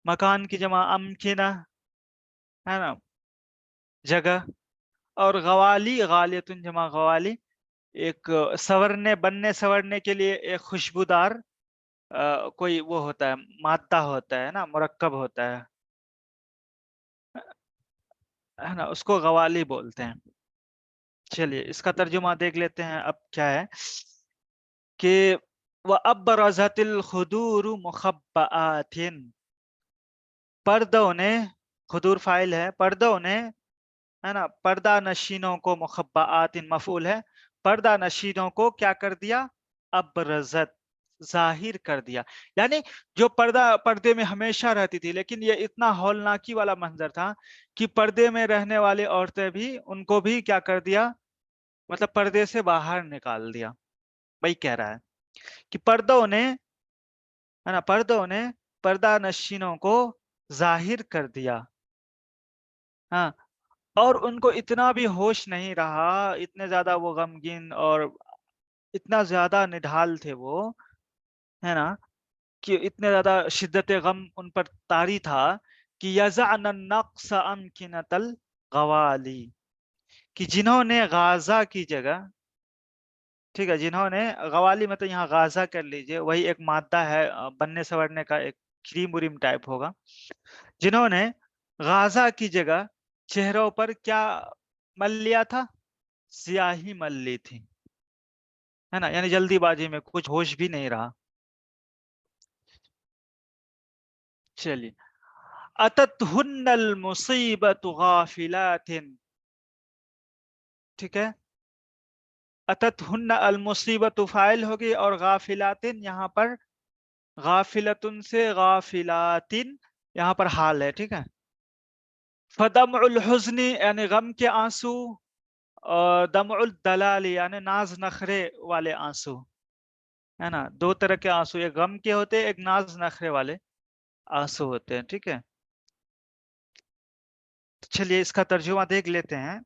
مکان کی جمع امکنہ ہے نا, جگہ. اور غوالی, غالیتن جمع غوالی, ایک سورنے بننے سورنے کے لیے ایک خوشبودار کوئی وہ ہوتا ہے, مادہ ہوتا ہے نا, مرکب ہوتا ہے نا, اس کو غوالی بولتے ہیں. چلیے اس کا ترجمہ دیکھ لیتے ہیں. اب کیا ہے کہ وَأَبْرَزَتِ الْخُدُورُ مُخَبَّآتٍ, پردوں نے, خدور فائل ہے, پردوں نے ہے نا, پردہ نشینوں کو, مخبآت مفعول ہے, پردہ نشینوں کو کیا کر دیا, ابرزت ظاہر کر دیا. یعنی جو پردے میں ہمیشہ رہتی تھی, لیکن یہ اتنا ہولناکی والا منظر تھا کہ پردے میں رہنے والی عورتیں بھی, ان کو بھی کیا کر دیا, مطلب پردے سے باہر نکال دیا. وہی کہہ رہا ہے. کہ پردوں نے ہے نا پردوں نے پردہ نشینوں کو ظاہر کر دیا. ہاں اور ان کو اتنا بھی ہوش نہیں رہا, اتنے زیادہ وہ غمگین اور اتنا زیادہ نڈھال تھے وہ, ہے نا, کہ اتنے زیادہ شدت غم ان پر طاری تھا کہ یزعن النقص امکنۃ الغوالی, کہ جنہوں نے غازہ کی جگہ, ٹھیک ہے, جنہوں نے غوالی مطلب یہاں غازہ کر لیجئے, وہی ایک مادہ ہے بننے سورنے کا, ایک کریم وریم ٹائپ ہوگا, جنہوں نے غازہ کی جگہ چہروں پر کیا مل لیا تھا, سیاہی مل لی تھی, ہے نا, یعنی جلدی بازی میں کچھ ہوش بھی نہیں رہا. چلیے, اتتہن المصیبت غافلات, ٹھیک ہے, اتتہن المصیبت فاعل ہوگی اور غافلات یہاں پر غافلتن سے غافلات یہاں پر حال ہے, ٹھیک ہے. فدمع الحزن یعنی غم کے آنسو, اور دمع الدلال یعنی ناز نخرے والے آنسو, ہے نا, دو طرح کے آنسو, ایک غم کے ہوتے ہیں, ایک ناز نخرے والے آنسو ہوتے ہیں, ٹھیک ہے. چلیے اس کا ترجمہ دیکھ لیتے ہیں.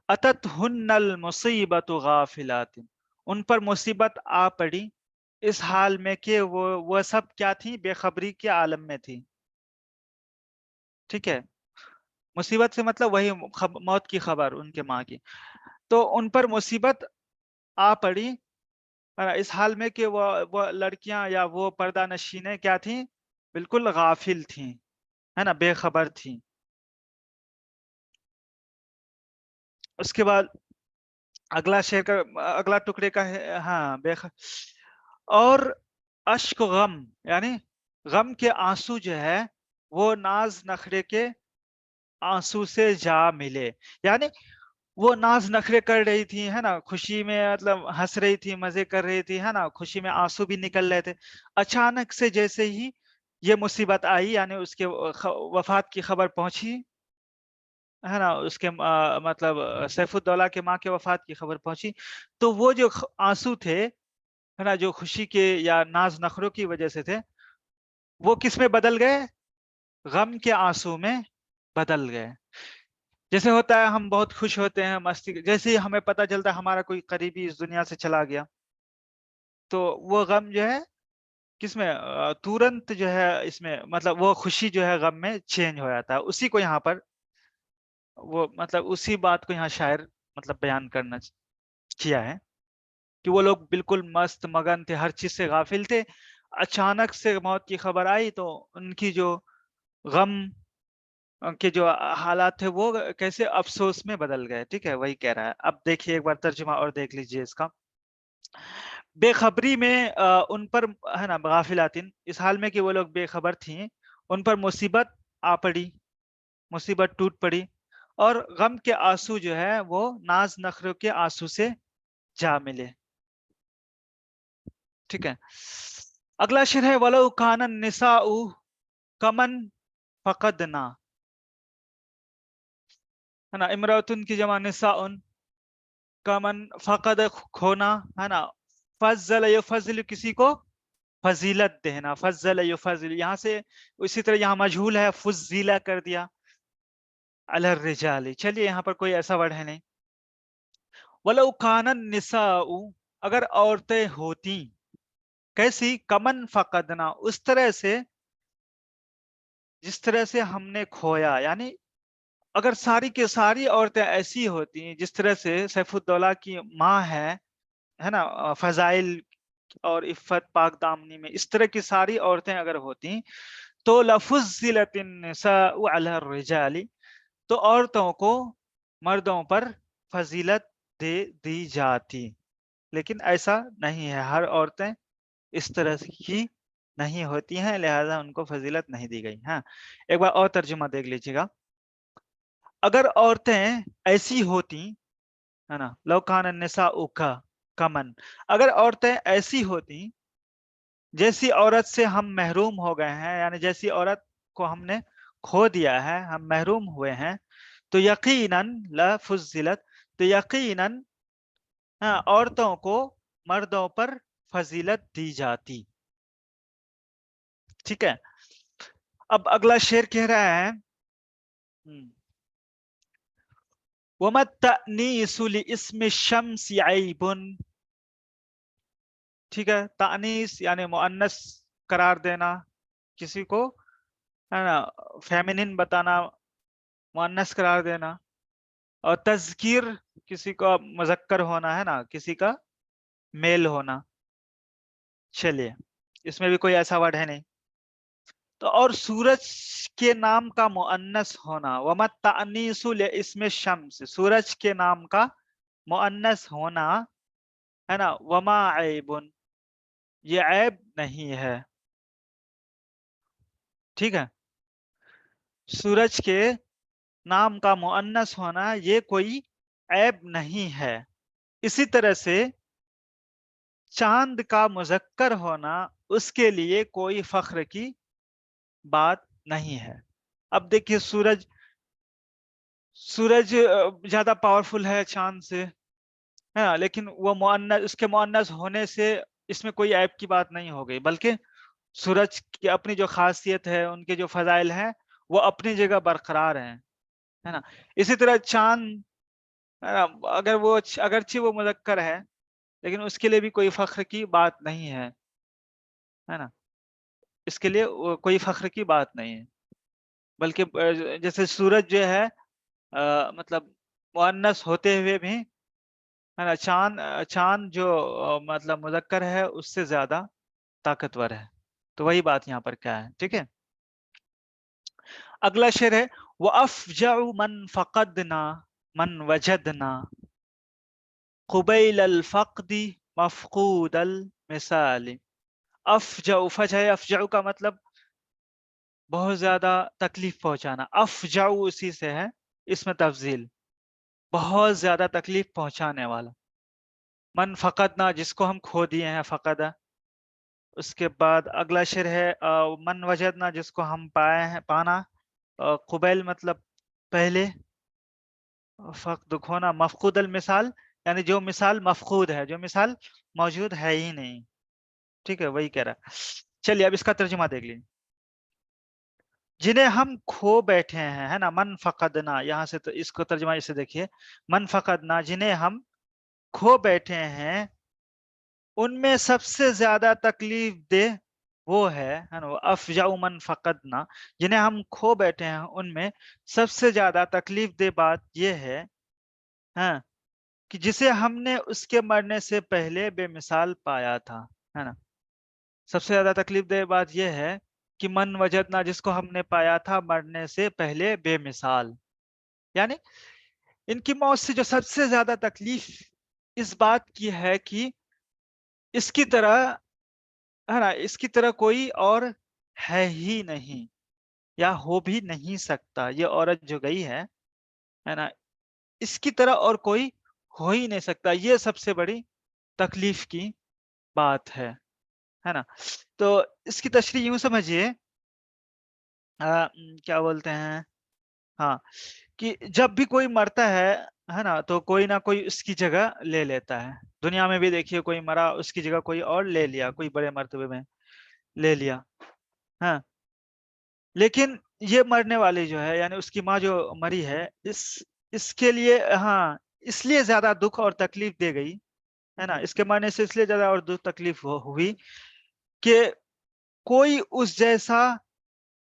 اتتہن المصیبت غافلات, ان پر مصیبت آ پڑی اس حال میں کہ وہ سب کیا تھی, بے خبری کے عالم میں تھی, ٹھیک ہے. مصیبت سے مطلب وہی موت کی خبر ان کے ماں کی, تو ان پر مصیبت آ پڑی اس حال میں کہ وہ لڑکیاں یا وہ پردہ نشینیں کیا تھیں, بالکل غافل تھیں, ہے نا, بے خبر تھیں. اس کے بعد اگلا شعر کا اگلا ٹکڑے کا ہے, ہاں, اور اشک غم یعنی غم کے آنسو جو ہے وہ ناز نخرے کے آنسو سے جا ملے, یعنی وہ ناز نخرے کر رہی تھی, ہے نا, خوشی میں مطلب ہنس رہی تھی, مزے کر رہی تھی, ہے نا, خوشی میں آنسو بھی نکل رہے تھے. اچانک سے جیسے ہی یہ مصیبت آئی, یعنی اس کے وفات کی خبر پہنچی, ہے نا, اس کے مطلب سیف الدولہ کے ماں کے وفات کی خبر پہنچی, تو وہ جو آنسو تھے, ہے نا, جو خوشی کے یا ناز نخروں کی وجہ سے تھے, وہ کس میں بدل گئے, غم کے آنسو میں بدل گئے. جیسے ہوتا ہے ہم بہت خوش ہوتے ہیں, مستی, جیسے ہی ہمیں پتہ چلتا ہے ہمارا کوئی قریبی اس دنیا سے چلا گیا, تو وہ غم جو ہے کس میں تورنت جو ہے اس میں مطلب وہ خوشی جو ہے غم میں چینج ہو جاتا ہے. اسی کو یہاں پر وہ مطلب اسی بات کو یہاں شاعر مطلب بیان کرنا کیا ہے کہ وہ لوگ بالکل مست مگن تھے, ہر چیز سے غافل تھے, اچانک سے موت کی خبر آئی تو ان کی جو غم کے جو حالات تھے وہ کیسے افسوس میں بدل گئے, ٹھیک ہے, وہی کہہ رہا ہے. اب دیکھیے ایک بار ترجمہ اور دیکھ لیجئے اس کا. بے خبری میں ان پر, ہے نا, غافلاتن اس حال میں کہ وہ لوگ بے خبر تھیں, ان پر مصیبت آ پڑی, مصیبت ٹوٹ پڑی, اور غم کے آنسو جو ہے وہ ناز نخروں کے آنسو سے جا ملے, ٹھیک ہے. اگلا شعر ہے وَلَوْ كَانَ النِّسَاءُ كَمَنْ فَقَدْنَا, ہے نا, امرأتن کی جمع نساءن, کمن فقد کھونا, ہے نا, فضل یفضل کسی کو فضیلت دینا, فضل یفضل یہاں سے اسی طرح یہاں مجہول ہے, فضیلہ کر دیا, علی الرجال. چلیے یہاں پر کوئی ایسا ورڈ ہے نہیں. وَلَوْ كَانَ النِّسَاءُ اگر عورتیں ہوتی, کیسی, کمن فقدنا اس طرح سے جس طرح سے ہم نے کھویا, یعنی اگر ساری کی ساری عورتیں ایسی ہوتی جس طرح سے سیف الدولہ کی ماں ہے نا, فضائل اور عفت پاک دامنی میں اس طرح کی ساری عورتیں اگر ہوتی تو لفضلت النساء علی الرجال, تو عورتوں کو مردوں پر فضیلت دے دی جاتی, لیکن ایسا نہیں ہے, ہر عورتیں اس طرح کی نہیں ہوتی ہیں, لہذا ان کو فضیلت نہیں دی گئی. ہاں, ایک بار اور ترجمہ دیکھ لیجیے گا. اگر عورتیں ایسی ہوتی, ہے نا, لو کان النساء کمن, اگر عورتیں ایسی ہوتی جیسی عورت سے ہم محروم ہو گئے ہیں, یعنی جیسی عورت کو ہم نے کھو دیا ہے, ہم محروم ہوئے ہیں, تو یقیناً لفضلت, تو یقیناً ہاں عورتوں کو مردوں پر فضیلت دی جاتی. ٹھیک ہے. اب اگلا شعر کہہ رہا ہے وَمَا التَّأْنِيسُ لِاسْمِ الشَّمْسِ عَيْبٌ. ٹھیک ہے. تانیس یعنی مؤنث قرار دینا کسی کو ہے نا، فیمنن بتانا، مؤنث قرار دینا، اور تذکیر کسی کا مذکر ہونا ہے نا، کسی کا میل ہونا. چلیے اس میں بھی کوئی ایسا ورڈ ہے نہیں. تو اور سورج کے نام کا مؤنث ہونا، وَمَا التَّأْنِيسُ لِاسْمِ الشَّمْسِ، سورج کے نام کا مؤنث ہونا ہے نا، وما عیبن، یہ عیب نہیں ہے. ٹھیک ہے. سورج کے نام کا مؤنث ہونا یہ کوئی عیب نہیں ہے. اسی طرح سے چاند کا مذکر ہونا اس کے لیے کوئی فخر کی بات نہیں ہے. اب دیکھیے سورج زیادہ پاورفل ہے چاند سے ہے نا، لیکن وہ مؤنث، اس کے مؤنث ہونے سے اس میں کوئی عیب کی بات نہیں ہو گئی، بلکہ سورج کی اپنی جو خاصیت ہے، ان کے جو فضائل ہیں وہ اپنی جگہ برقرار ہیں ہے نا. اسی طرح چاند ہے نا، اگرچہ وہ مذکر ہے لیکن اس کے لیے بھی کوئی فخر کی بات نہیں ہے نا. اس کے لیے کوئی فخر کی بات نہیں ہے، بلکہ جیسے سورج جو ہے مطلب مؤنث ہوتے ہوئے بھی ہے نا، چاند جو مطلب مذکر ہے اس سے زیادہ طاقتور ہے. تو وہی بات یہاں پر کیا ہے. ٹھیک ہے. اگلا شعر ہے وَأَفْجَعُ مَنْ فَقَدْنَا مَنْ وَجَدْنَا قُبَيْلَ الْفَقْدِ مَفْقُودَ الْمِثَالِ. افجع، افجع کا مطلب بہت زیادہ تکلیف پہنچانا. افجع اسی سے ہے، اس میں تفضیل، بہت زیادہ تکلیف پہنچانے والا. من فقدنا، جس کو ہم کھو دیے ہیں، فقدہ. اس کے بعد اگلا شعر ہے من وجدنا، جس کو ہم پائے ہیں، پانا. قبیل مطلب پہلے، فقد کھونا. مفقود المثال یعنی جو مثال مفقود ہے، جو مثال موجود ہے ہی نہیں. ٹھیک ہے، وہی کہہ رہا. چلیے اب اس کا ترجمہ دیکھ لیجیے. جنہیں ہم کھو بیٹھے ہیں ہے نا، من فقدنا، یہاں سے تو اس کو ترجمہ اسے دیکھیے، من فقدنا، جنہیں ہم کھو بیٹھے ہیں ان میں سب سے زیادہ تکلیف دہ وہ ہے نا. افجع من فقدنا، جنہیں ہم کھو بیٹھے ہیں ان میں سب سے زیادہ تکلیف دہ بات یہ ہے ہاں کہ جسے ہم نے اس کے مرنے سے پہلے بے مثال پایا تھا ہے نا. سب سے زیادہ تکلیف دہ بات یہ ہے کہ من وجدنا، جس کو ہم نے پایا تھا مرنے سے پہلے بے مثال. یعنی ان کی موت سے جو سب سے زیادہ تکلیف اس بات کی ہے کہ اس کی طرح ہے نا، اس کی طرح کوئی اور ہے ہی نہیں، یا ہو بھی نہیں سکتا. یہ عورت جو گئی ہے نا، اس کی طرح اور کوئی ہو ہی نہیں سکتا. یہ سب سے بڑی تکلیف کی بات ہے نا. تو اس کی تشریح یوں سمجھیے، کیا بولتے ہیں، ہاں، کہ جب بھی کوئی مرتا ہے نا، تو کوئی نہ کوئی اس کی جگہ لے لیتا ہے. دنیا میں بھی دیکھیے کوئی مرا، اس کی جگہ کوئی اور لے لیا، کوئی بڑے مرتبے میں لے لیا ہاں. لیکن یہ مرنے والی جو ہے یعنی اس کی ماں جو مری ہے، اس کے لیے ہاں اس لیے زیادہ دکھ اور تکلیف دے گئی ہے نا، اس کے مرنے سے اس لیے زیادہ اور دکھ تکلیف ہوئی کہ کوئی اس جیسا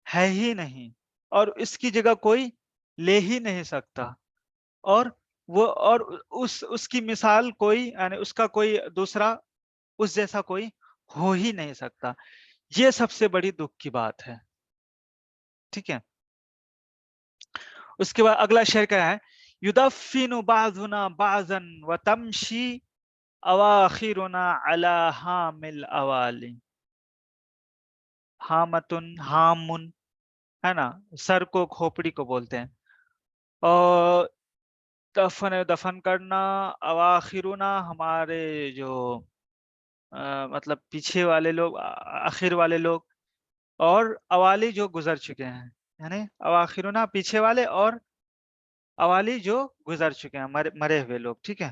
ہے ہی نہیں، اور اس کی جگہ کوئی لے ہی نہیں سکتا، اور وہ اور اس کی مثال کوئی یعنی اس کا کوئی دوسرا اس جیسا کوئی ہو ہی نہیں سکتا. یہ سب سے بڑی دکھ کی بات ہے. ٹھیک ہے. اس کے بعد اگلا شعر کیا ہے، یدفن بعضنا بعضا وتمشی اواخرنا علی حامل اوالی. حامتن، حامن ہے نا، سر کو، کھوپڑی کو بولتے ہیں. اور دفن کرنا، اواخرنا ہمارے جو مطلب پیچھے والے لوگ، آخر والے لوگ، اور اوالی جو گزر چکے ہیں، یعنی اواخرنا پیچھے والے، اور اوالی جو گزر چکے ہیں، مرے ہوئے لوگ. ٹھیک ہے.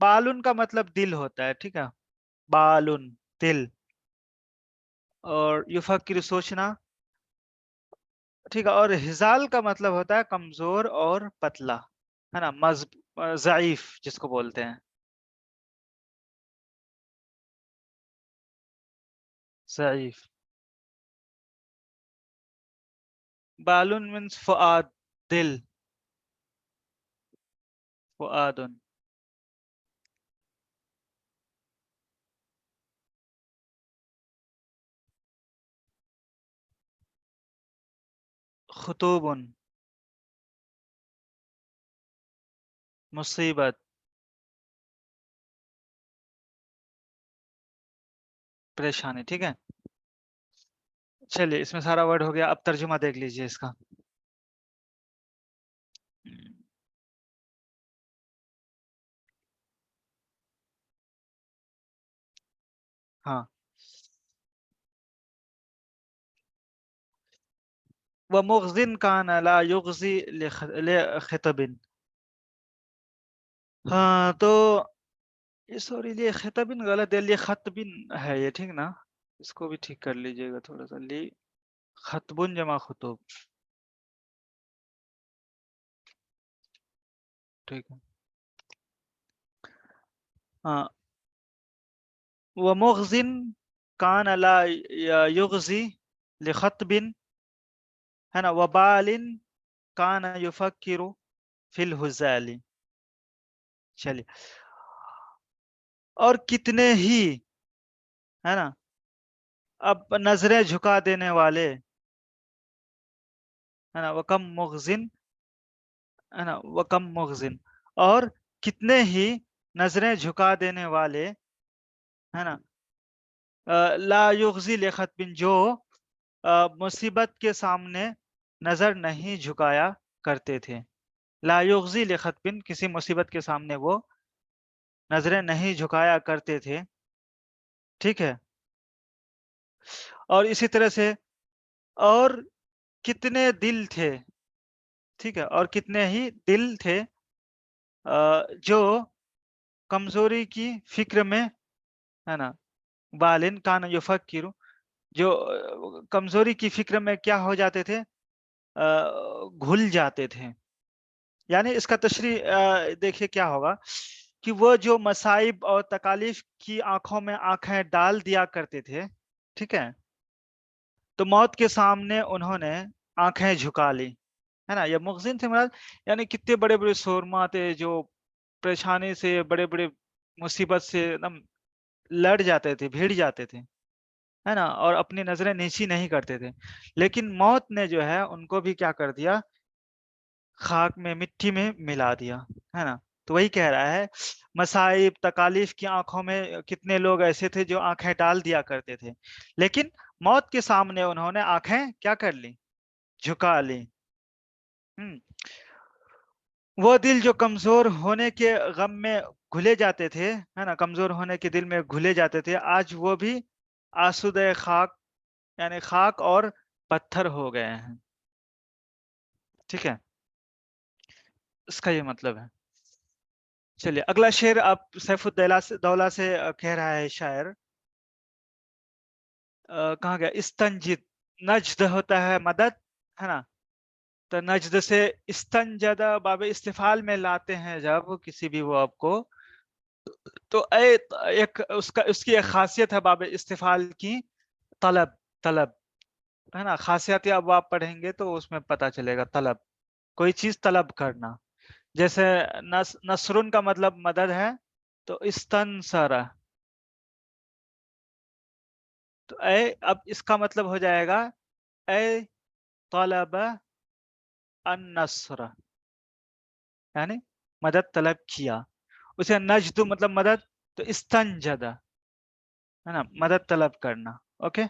بالن کا مطلب دل ہوتا ہے، ٹھیک ہے، بالن دل، اور یفکر سوچنا، ٹھیک ہے، اور ہزال کا مطلب ہوتا ہے کمزور اور پتلا، ہے نا، ضعیف جس کو بولتے ہیں، ضعیف. بالون means فؤاد، دل، فؤاد. خطوب، مصیبت، پریشانی، ٹھیک ہے. چلیے اس میں سارا ورڈ ہو گیا، اب ترجمہ دیکھ لیجئے اس کا. ہاں، وَمُغْزٍ كَانَ لَا يُغْزِي لِخِطَبٍ. ہاں تو یہ سوری یہ خطبن غلط ہے، یہ خطبن ہے یہ، ٹھیک نا، اس کو بھی ٹھیک کر لیجئے گا تھوڑا سا. لی خطبن جمع خطوب، ٹھیک ہے. ہاں، وَمُغْزٍ كَانَ لَا يُغْزِي لِخَطْبٍ، ہے نا، وَبَالٍ كَانَ يُفَكِّرُ فِي الْهُزَالِ. چلیے، اور کتنے ہی، ہے نا، اب نظریں جھکا دینے والے، ہے نا، وَكَمْ مُغْزٍ، ہے نا، وَكَمْ مُغْزٍ، اور کتنے ہی نظریں جھکا دینے والے، ہے نا، لا یغزی لخطبن، جو مصیبت کے سامنے نظر نہیں جھکایا کرتے تھے. لا یغزی لخطبن، کسی مصیبت کے سامنے وہ نظریں نہیں جھکایا کرتے تھے، ٹھیک ہے. اور اسی طرح سے اور کتنے دل تھے، ٹھیک ہے، اور کتنے ہی دل تھے جو کمزوری کی فکر میں، ہے نا، بالن کان یفکر، جو کمزوری کی فکر میں کیا ہو جاتے تھے، گھل جاتے تھے. یعنی اس کا تشریح دیکھیے کیا ہوگا کہ وہ جو مصائب اور تکالیف کی آنکھوں میں آنکھیں ڈال دیا کرتے تھے، ٹھیک ہے، تو موت کے سامنے انہوں نے آنکھیں جھکا لی، ہے نا. یہ مغزن سے مراد یعنی کتنے بڑے بڑے سورما تھے جو پریشانی سے، بڑے بڑے مصیبت سے ایک دم لڑ جاتے تھے، بھیڑ جاتے تھے، ہے نا، اور اپنی نظریں نیچی نہیں کرتے تھے. لیکن موت نے جو ہے ان کو بھی کیا کر دیا، خاک میں، مٹی میں ملا دیا، ہے نا. تو وہی کہہ رہا ہے مصائب تکالیف کی آنکھوں میں کتنے لوگ ایسے تھے جو آنکھیں ڈال دیا کرتے تھے، لیکن موت کے سامنے انہوں نے آنکھیں کیا کر لی، جھکا لی. وہ دل جو کمزور ہونے کے غم میں گھلے جاتے تھے، ہے نا، کمزور ہونے کے دل میں گھلے جاتے تھے، آج وہ بھی آسودہ خاک، یعنی خاک اور پتھر ہو گئے ہیں، ٹھیک ہے. اس کا یہ مطلب ہے. چلیے اگلا شعر آپ سیف الدولہ سے کہہ رہا ہے شاعر، کہاں گیا، استنجد، نجد ہوتا ہے مدد، ہے نا، تو نجد سے استنجدہ باب استفال میں لاتے ہیں جب کسی بھی وہ آپ کو، تو ایک اس کی ایک خاصیت ہے باب استفال کی، طلب، طلب، ہے نا. خاصیت اب آپ پڑھیں گے تو اس میں پتا چلے گا، طلب، کوئی چیز طلب کرنا. جیسے نصرن کا مطلب مدد ہے، تو استنصر، تو اب اس کا مطلب ہو جائے گا اے طلب النصر، یعنی مدد طلب کیا. اسے نجد مطلب مدد، تو استنجدہ، ہے نا، مدد طلب کرنا. اوکے،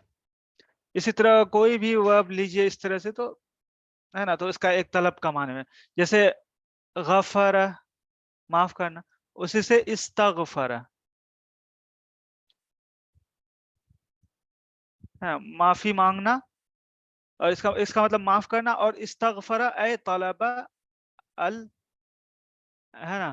اسی طرح کوئی بھی ورب لیجئے اس طرح سے، تو ہے نا، تو اس کا ایک طلب کا معنی ہے. جیسے غفر، معاف کرنا، اسی سے استغفر، معافی مانگنا، اور اس کا مطلب معاف کرنا. اور استغفر اے طلب ال، ہے نا،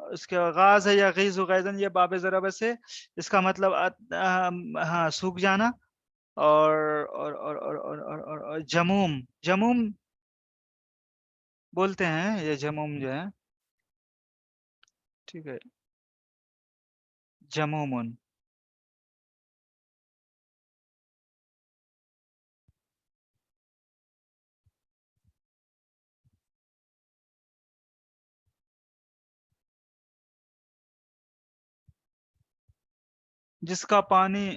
اس کے غاز ہے یا غیظ غیظن، یہ باب ضرب سے، اس کا مطلب ہاں سوکھ جانا، اور جموم، جموم بولتے ہیں، یہ جموم جو ہے، ٹھیک ہے، جمومن، جس کا پانی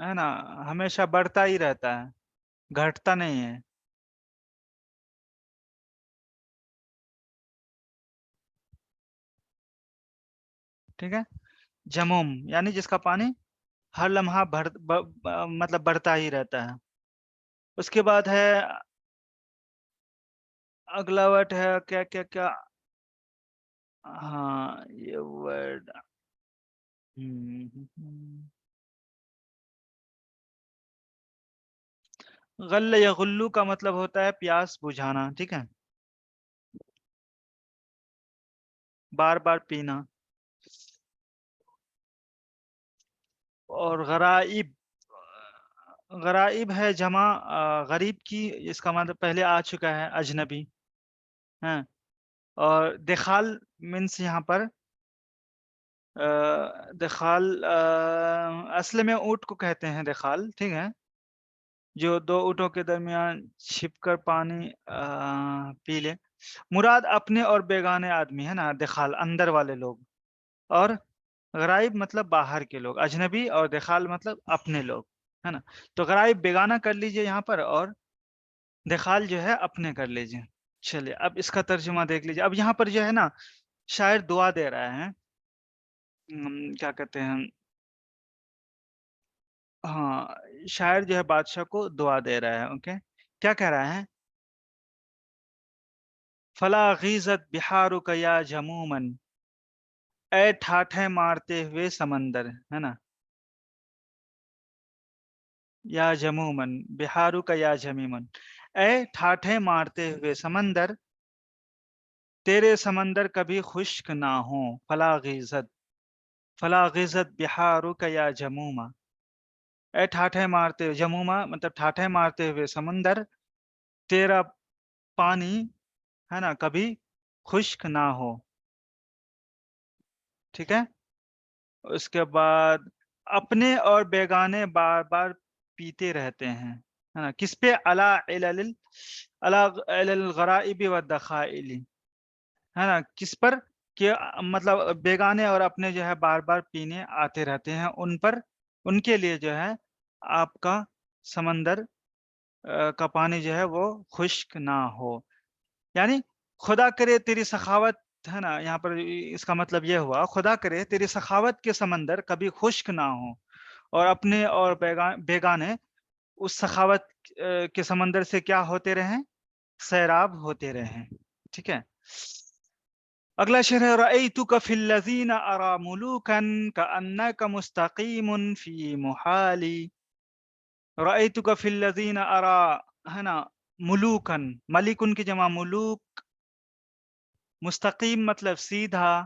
ہے نا ہمیشہ بڑھتا ہی رہتا ہے، گھٹتا نہیں ہے. ٹھیک ہے، جموم یعنی جس کا پانی ہر لمحہ مطلب بڑھتا ہی رہتا ہے. اس کے بعد ہے اگلا ورڈ ہے کیا کیا کیا، ہاں یہ ورڈ غل یا غلو کا مطلب ہوتا ہے پیاس بجھانا. ٹھیک ہے، بار بار پینا. اور غرائب، غرائب ہے جمع غریب کی، اس کا مطلب پہلے آ چکا ہے اجنبی. ہاں، اور دخال مینس یہاں پر دخال اصل میں اونٹ کو کہتے ہیں دخال. ٹھیک ہے، جو دو اونٹوں کے درمیان چھپ کر پانی پی لے. مراد اپنے اور بیگانے آدمی ہے نا، دخال اندر والے لوگ، اور غرائب مطلب باہر کے لوگ، اجنبی، اور دخال مطلب اپنے لوگ ہے نا. تو غرائب بیگانہ کر لیجئے یہاں پر، اور دخال جو ہے اپنے کر لیجئے. چلیے اب اس کا ترجمہ دیکھ لیجئے. اب یہاں پر جو ہے نا شاعر دعا دے رہا ہے، کیا کہتے ہیں، ہاں شاعر جو ہے بادشاہ کو دعا دے رہا ہے. اوکے، کیا کہہ رہا ہے؟ فلا غیظت بحارک یا جمومن، اے ٹھاٹھے مارتے ہوئے سمندر ہے نا، یا جمومن، بحارک یا جمیمن، اے ٹھاٹھے مارتے ہوئے سمندر، تیرے سمندر کبھی خشک نہ ہو. فلا غیظت، فلا غیظت بحارک یا جموما، اے ٹھاٹھے مارتے ہوئے، جموما مطلب ٹھاٹھے مارتے ہوئے سمندر، تیرا پانی ہے نا کبھی خشک نہ ہو. ٹھیک ہے، اس کے بعد اپنے اور بیگانے بار بار پیتے رہتے ہیں ہے نا. کس پہ؟ علی الغرائب والدخائل ہے نا. کس پر؟ کہ مطلب بیگانے اور اپنے جو ہے بار بار پینے آتے رہتے ہیں ان پر، ان کے لیے جو ہے آپ کا سمندر کا پانی جو ہے وہ خشک نہ ہو. یعنی خدا کرے تیری سخاوت ہے نا، یہاں پر اس کا مطلب یہ ہوا خدا کرے تیری سخاوت کے سمندر کبھی خشک نہ ہو، اور اپنے اور بیگانے اس سخاوت کے سمندر سے کیا ہوتے رہیں؟ سیراب ہوتے رہیں. ٹھیک ہے، اگلا شعر ہے رأیتک فی الذین ارا ملوکا کأنک مستقیم فی محالی. رأیتک فی الذین ارا ہے نا ملوکن، ملکن کی جمع ملوک، مستقیم مطلب سیدھا،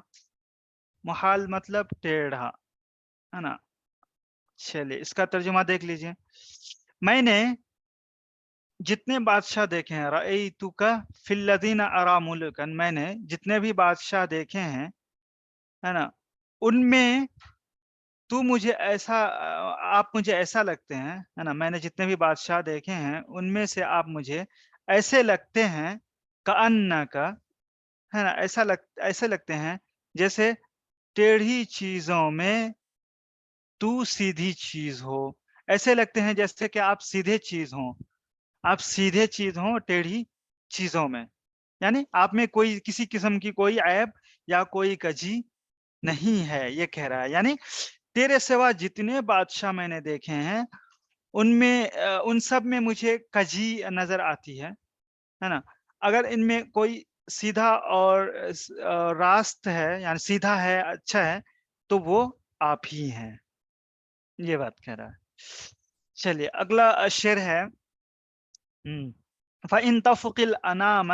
محال مطلب ٹیڑھا ہے نا. چلیے اس کا ترجمہ دیکھ لیجئے. میں نے جتنے بادشاہ دیکھے ہیں، رأیتک فی الذین ارا ملوکا، میں نے جتنے بھی بادشاہ دیکھے ہیں ہے نا، ان میں تو مجھے ایسا آپ مجھے ایسا لگتے ہیں ہے نا. میں نے جتنے بھی بادشاہ دیکھے ہیں ان میں سے آپ مجھے ایسے لگتے ہیں، کأنک ہے نا، ایسے لگتے ہیں جیسے ٹیڑھی چیزوں میں تو سیدھی چیز ہو. ایسے لگتے ہیں جیسے کہ آپ سیدھے چیز ہوں، آپ سیدھے چیز ہوں ٹیڑھی چیزوں میں، یعنی آپ میں کوئی کسی قسم کی کوئی عیب یا کوئی کجی نہیں ہے، یہ کہہ رہا ہے. یعنی تیرے سوا جتنے بادشاہ میں نے دیکھے ہیں ان میں ان سب میں مجھے کجی نظر آتی ہے نا. اگر ان میں کوئی سیدھا اور راست ہے، یعنی سیدھا ہے، اچھا ہے، تو وہ آپ ہی ہیں، یہ بات کہہ رہا ہے. چلیے اگلا شعر ہے فَإِن تَفُقِ الْأَنَامَ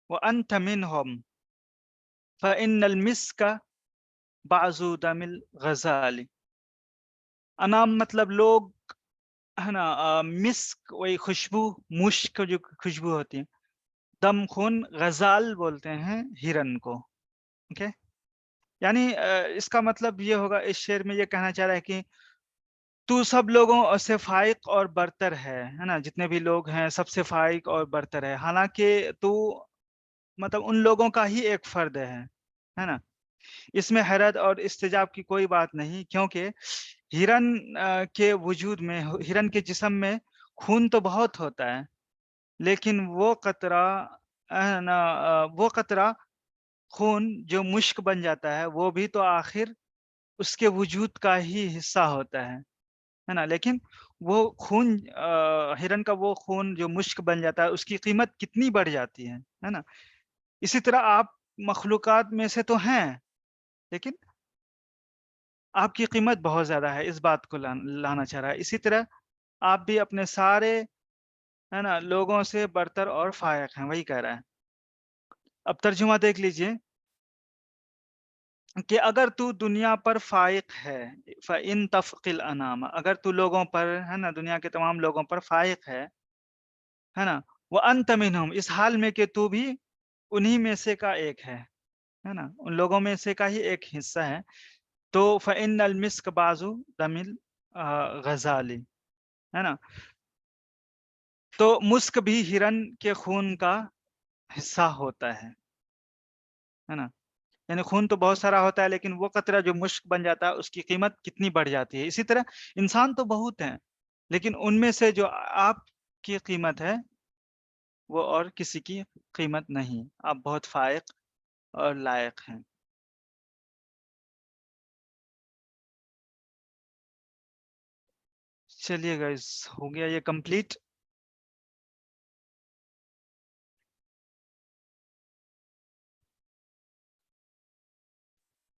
وَأَنْتَ مِنْهُمْ فإن المسك بعض دم الغزال. انام مطلب لوگ ہے نا، مسک وہی خوشبو، مشک جو خوشبو ہوتی ہے، دم خون، غزال بولتے ہیں ہرن کو. اوکے، یعنی اس کا مطلب یہ ہوگا، اس شعر میں یہ کہنا چاہ رہا ہے کہ تو سب لوگوں سے فائق اور برتر ہے نا، جتنے بھی لوگ ہیں سب سے فائق اور برتر ہے، حالانکہ تو مطلب ان لوگوں کا ہی ایک فرد ہے نا. اس میں حیرت اور استجاب کی کوئی بات نہیں، کیونکہ ہرن کے وجود میں، ہرن کے جسم میں خون تو بہت ہوتا ہے، لیکن وہ قطرہ خون جو مشک بن جاتا ہے، وہ بھی تو آخر اس کے وجود کا ہی حصہ ہوتا ہے نا. لیکن وہ خون، ہرن کا وہ خون جو مشک بن جاتا ہے، اس کی قیمت کتنی بڑھ جاتی ہے نا. اسی طرح آپ مخلوقات میں سے تو ہیں، لیکن آپ کی قیمت بہت زیادہ ہے، اس بات کو لانا چاہ رہا ہے. اسی طرح آپ بھی اپنے سارے ہے نا لوگوں سے برتر اور فائق ہیں، وہی کہہ رہا ہے. اب ترجمہ دیکھ لیجئے کہ اگر تو دنیا پر فائق ہے، فَإِن تَفْقِ الْأَنَامَ، اگر تو لوگوں پر ہے نا، دنیا کے تمام لوگوں پر فائق ہے نا، وَأَنْتَ مِنْهُمْ، اس حال میں کہ تو بھی انہی میں سے کا ایک ہے نا، ان لوگوں میں سے کا ہی ایک حصہ ہے، تو فَإِنَّ الْمِسْكَ بَعْضُ دَمِ الْغَزَالِ، ہے نا. تو مسک بھی ہرن کے خون کا حصہ ہوتا ہے نا. یعنی خون تو بہت سارا ہوتا ہے، لیکن وہ قطرہ جو مشک بن جاتا ہے، اس کی قیمت کتنی بڑھ جاتی ہے. اسی طرح انسان تو بہت ہیں، لیکن ان میں سے جو آپ کی قیمت ہے وہ اور کسی کی قیمت نہیں. آپ بہت فائق اور لائق ہیں. چلیے گائز، ہو گیا یہ کمپلیٹ.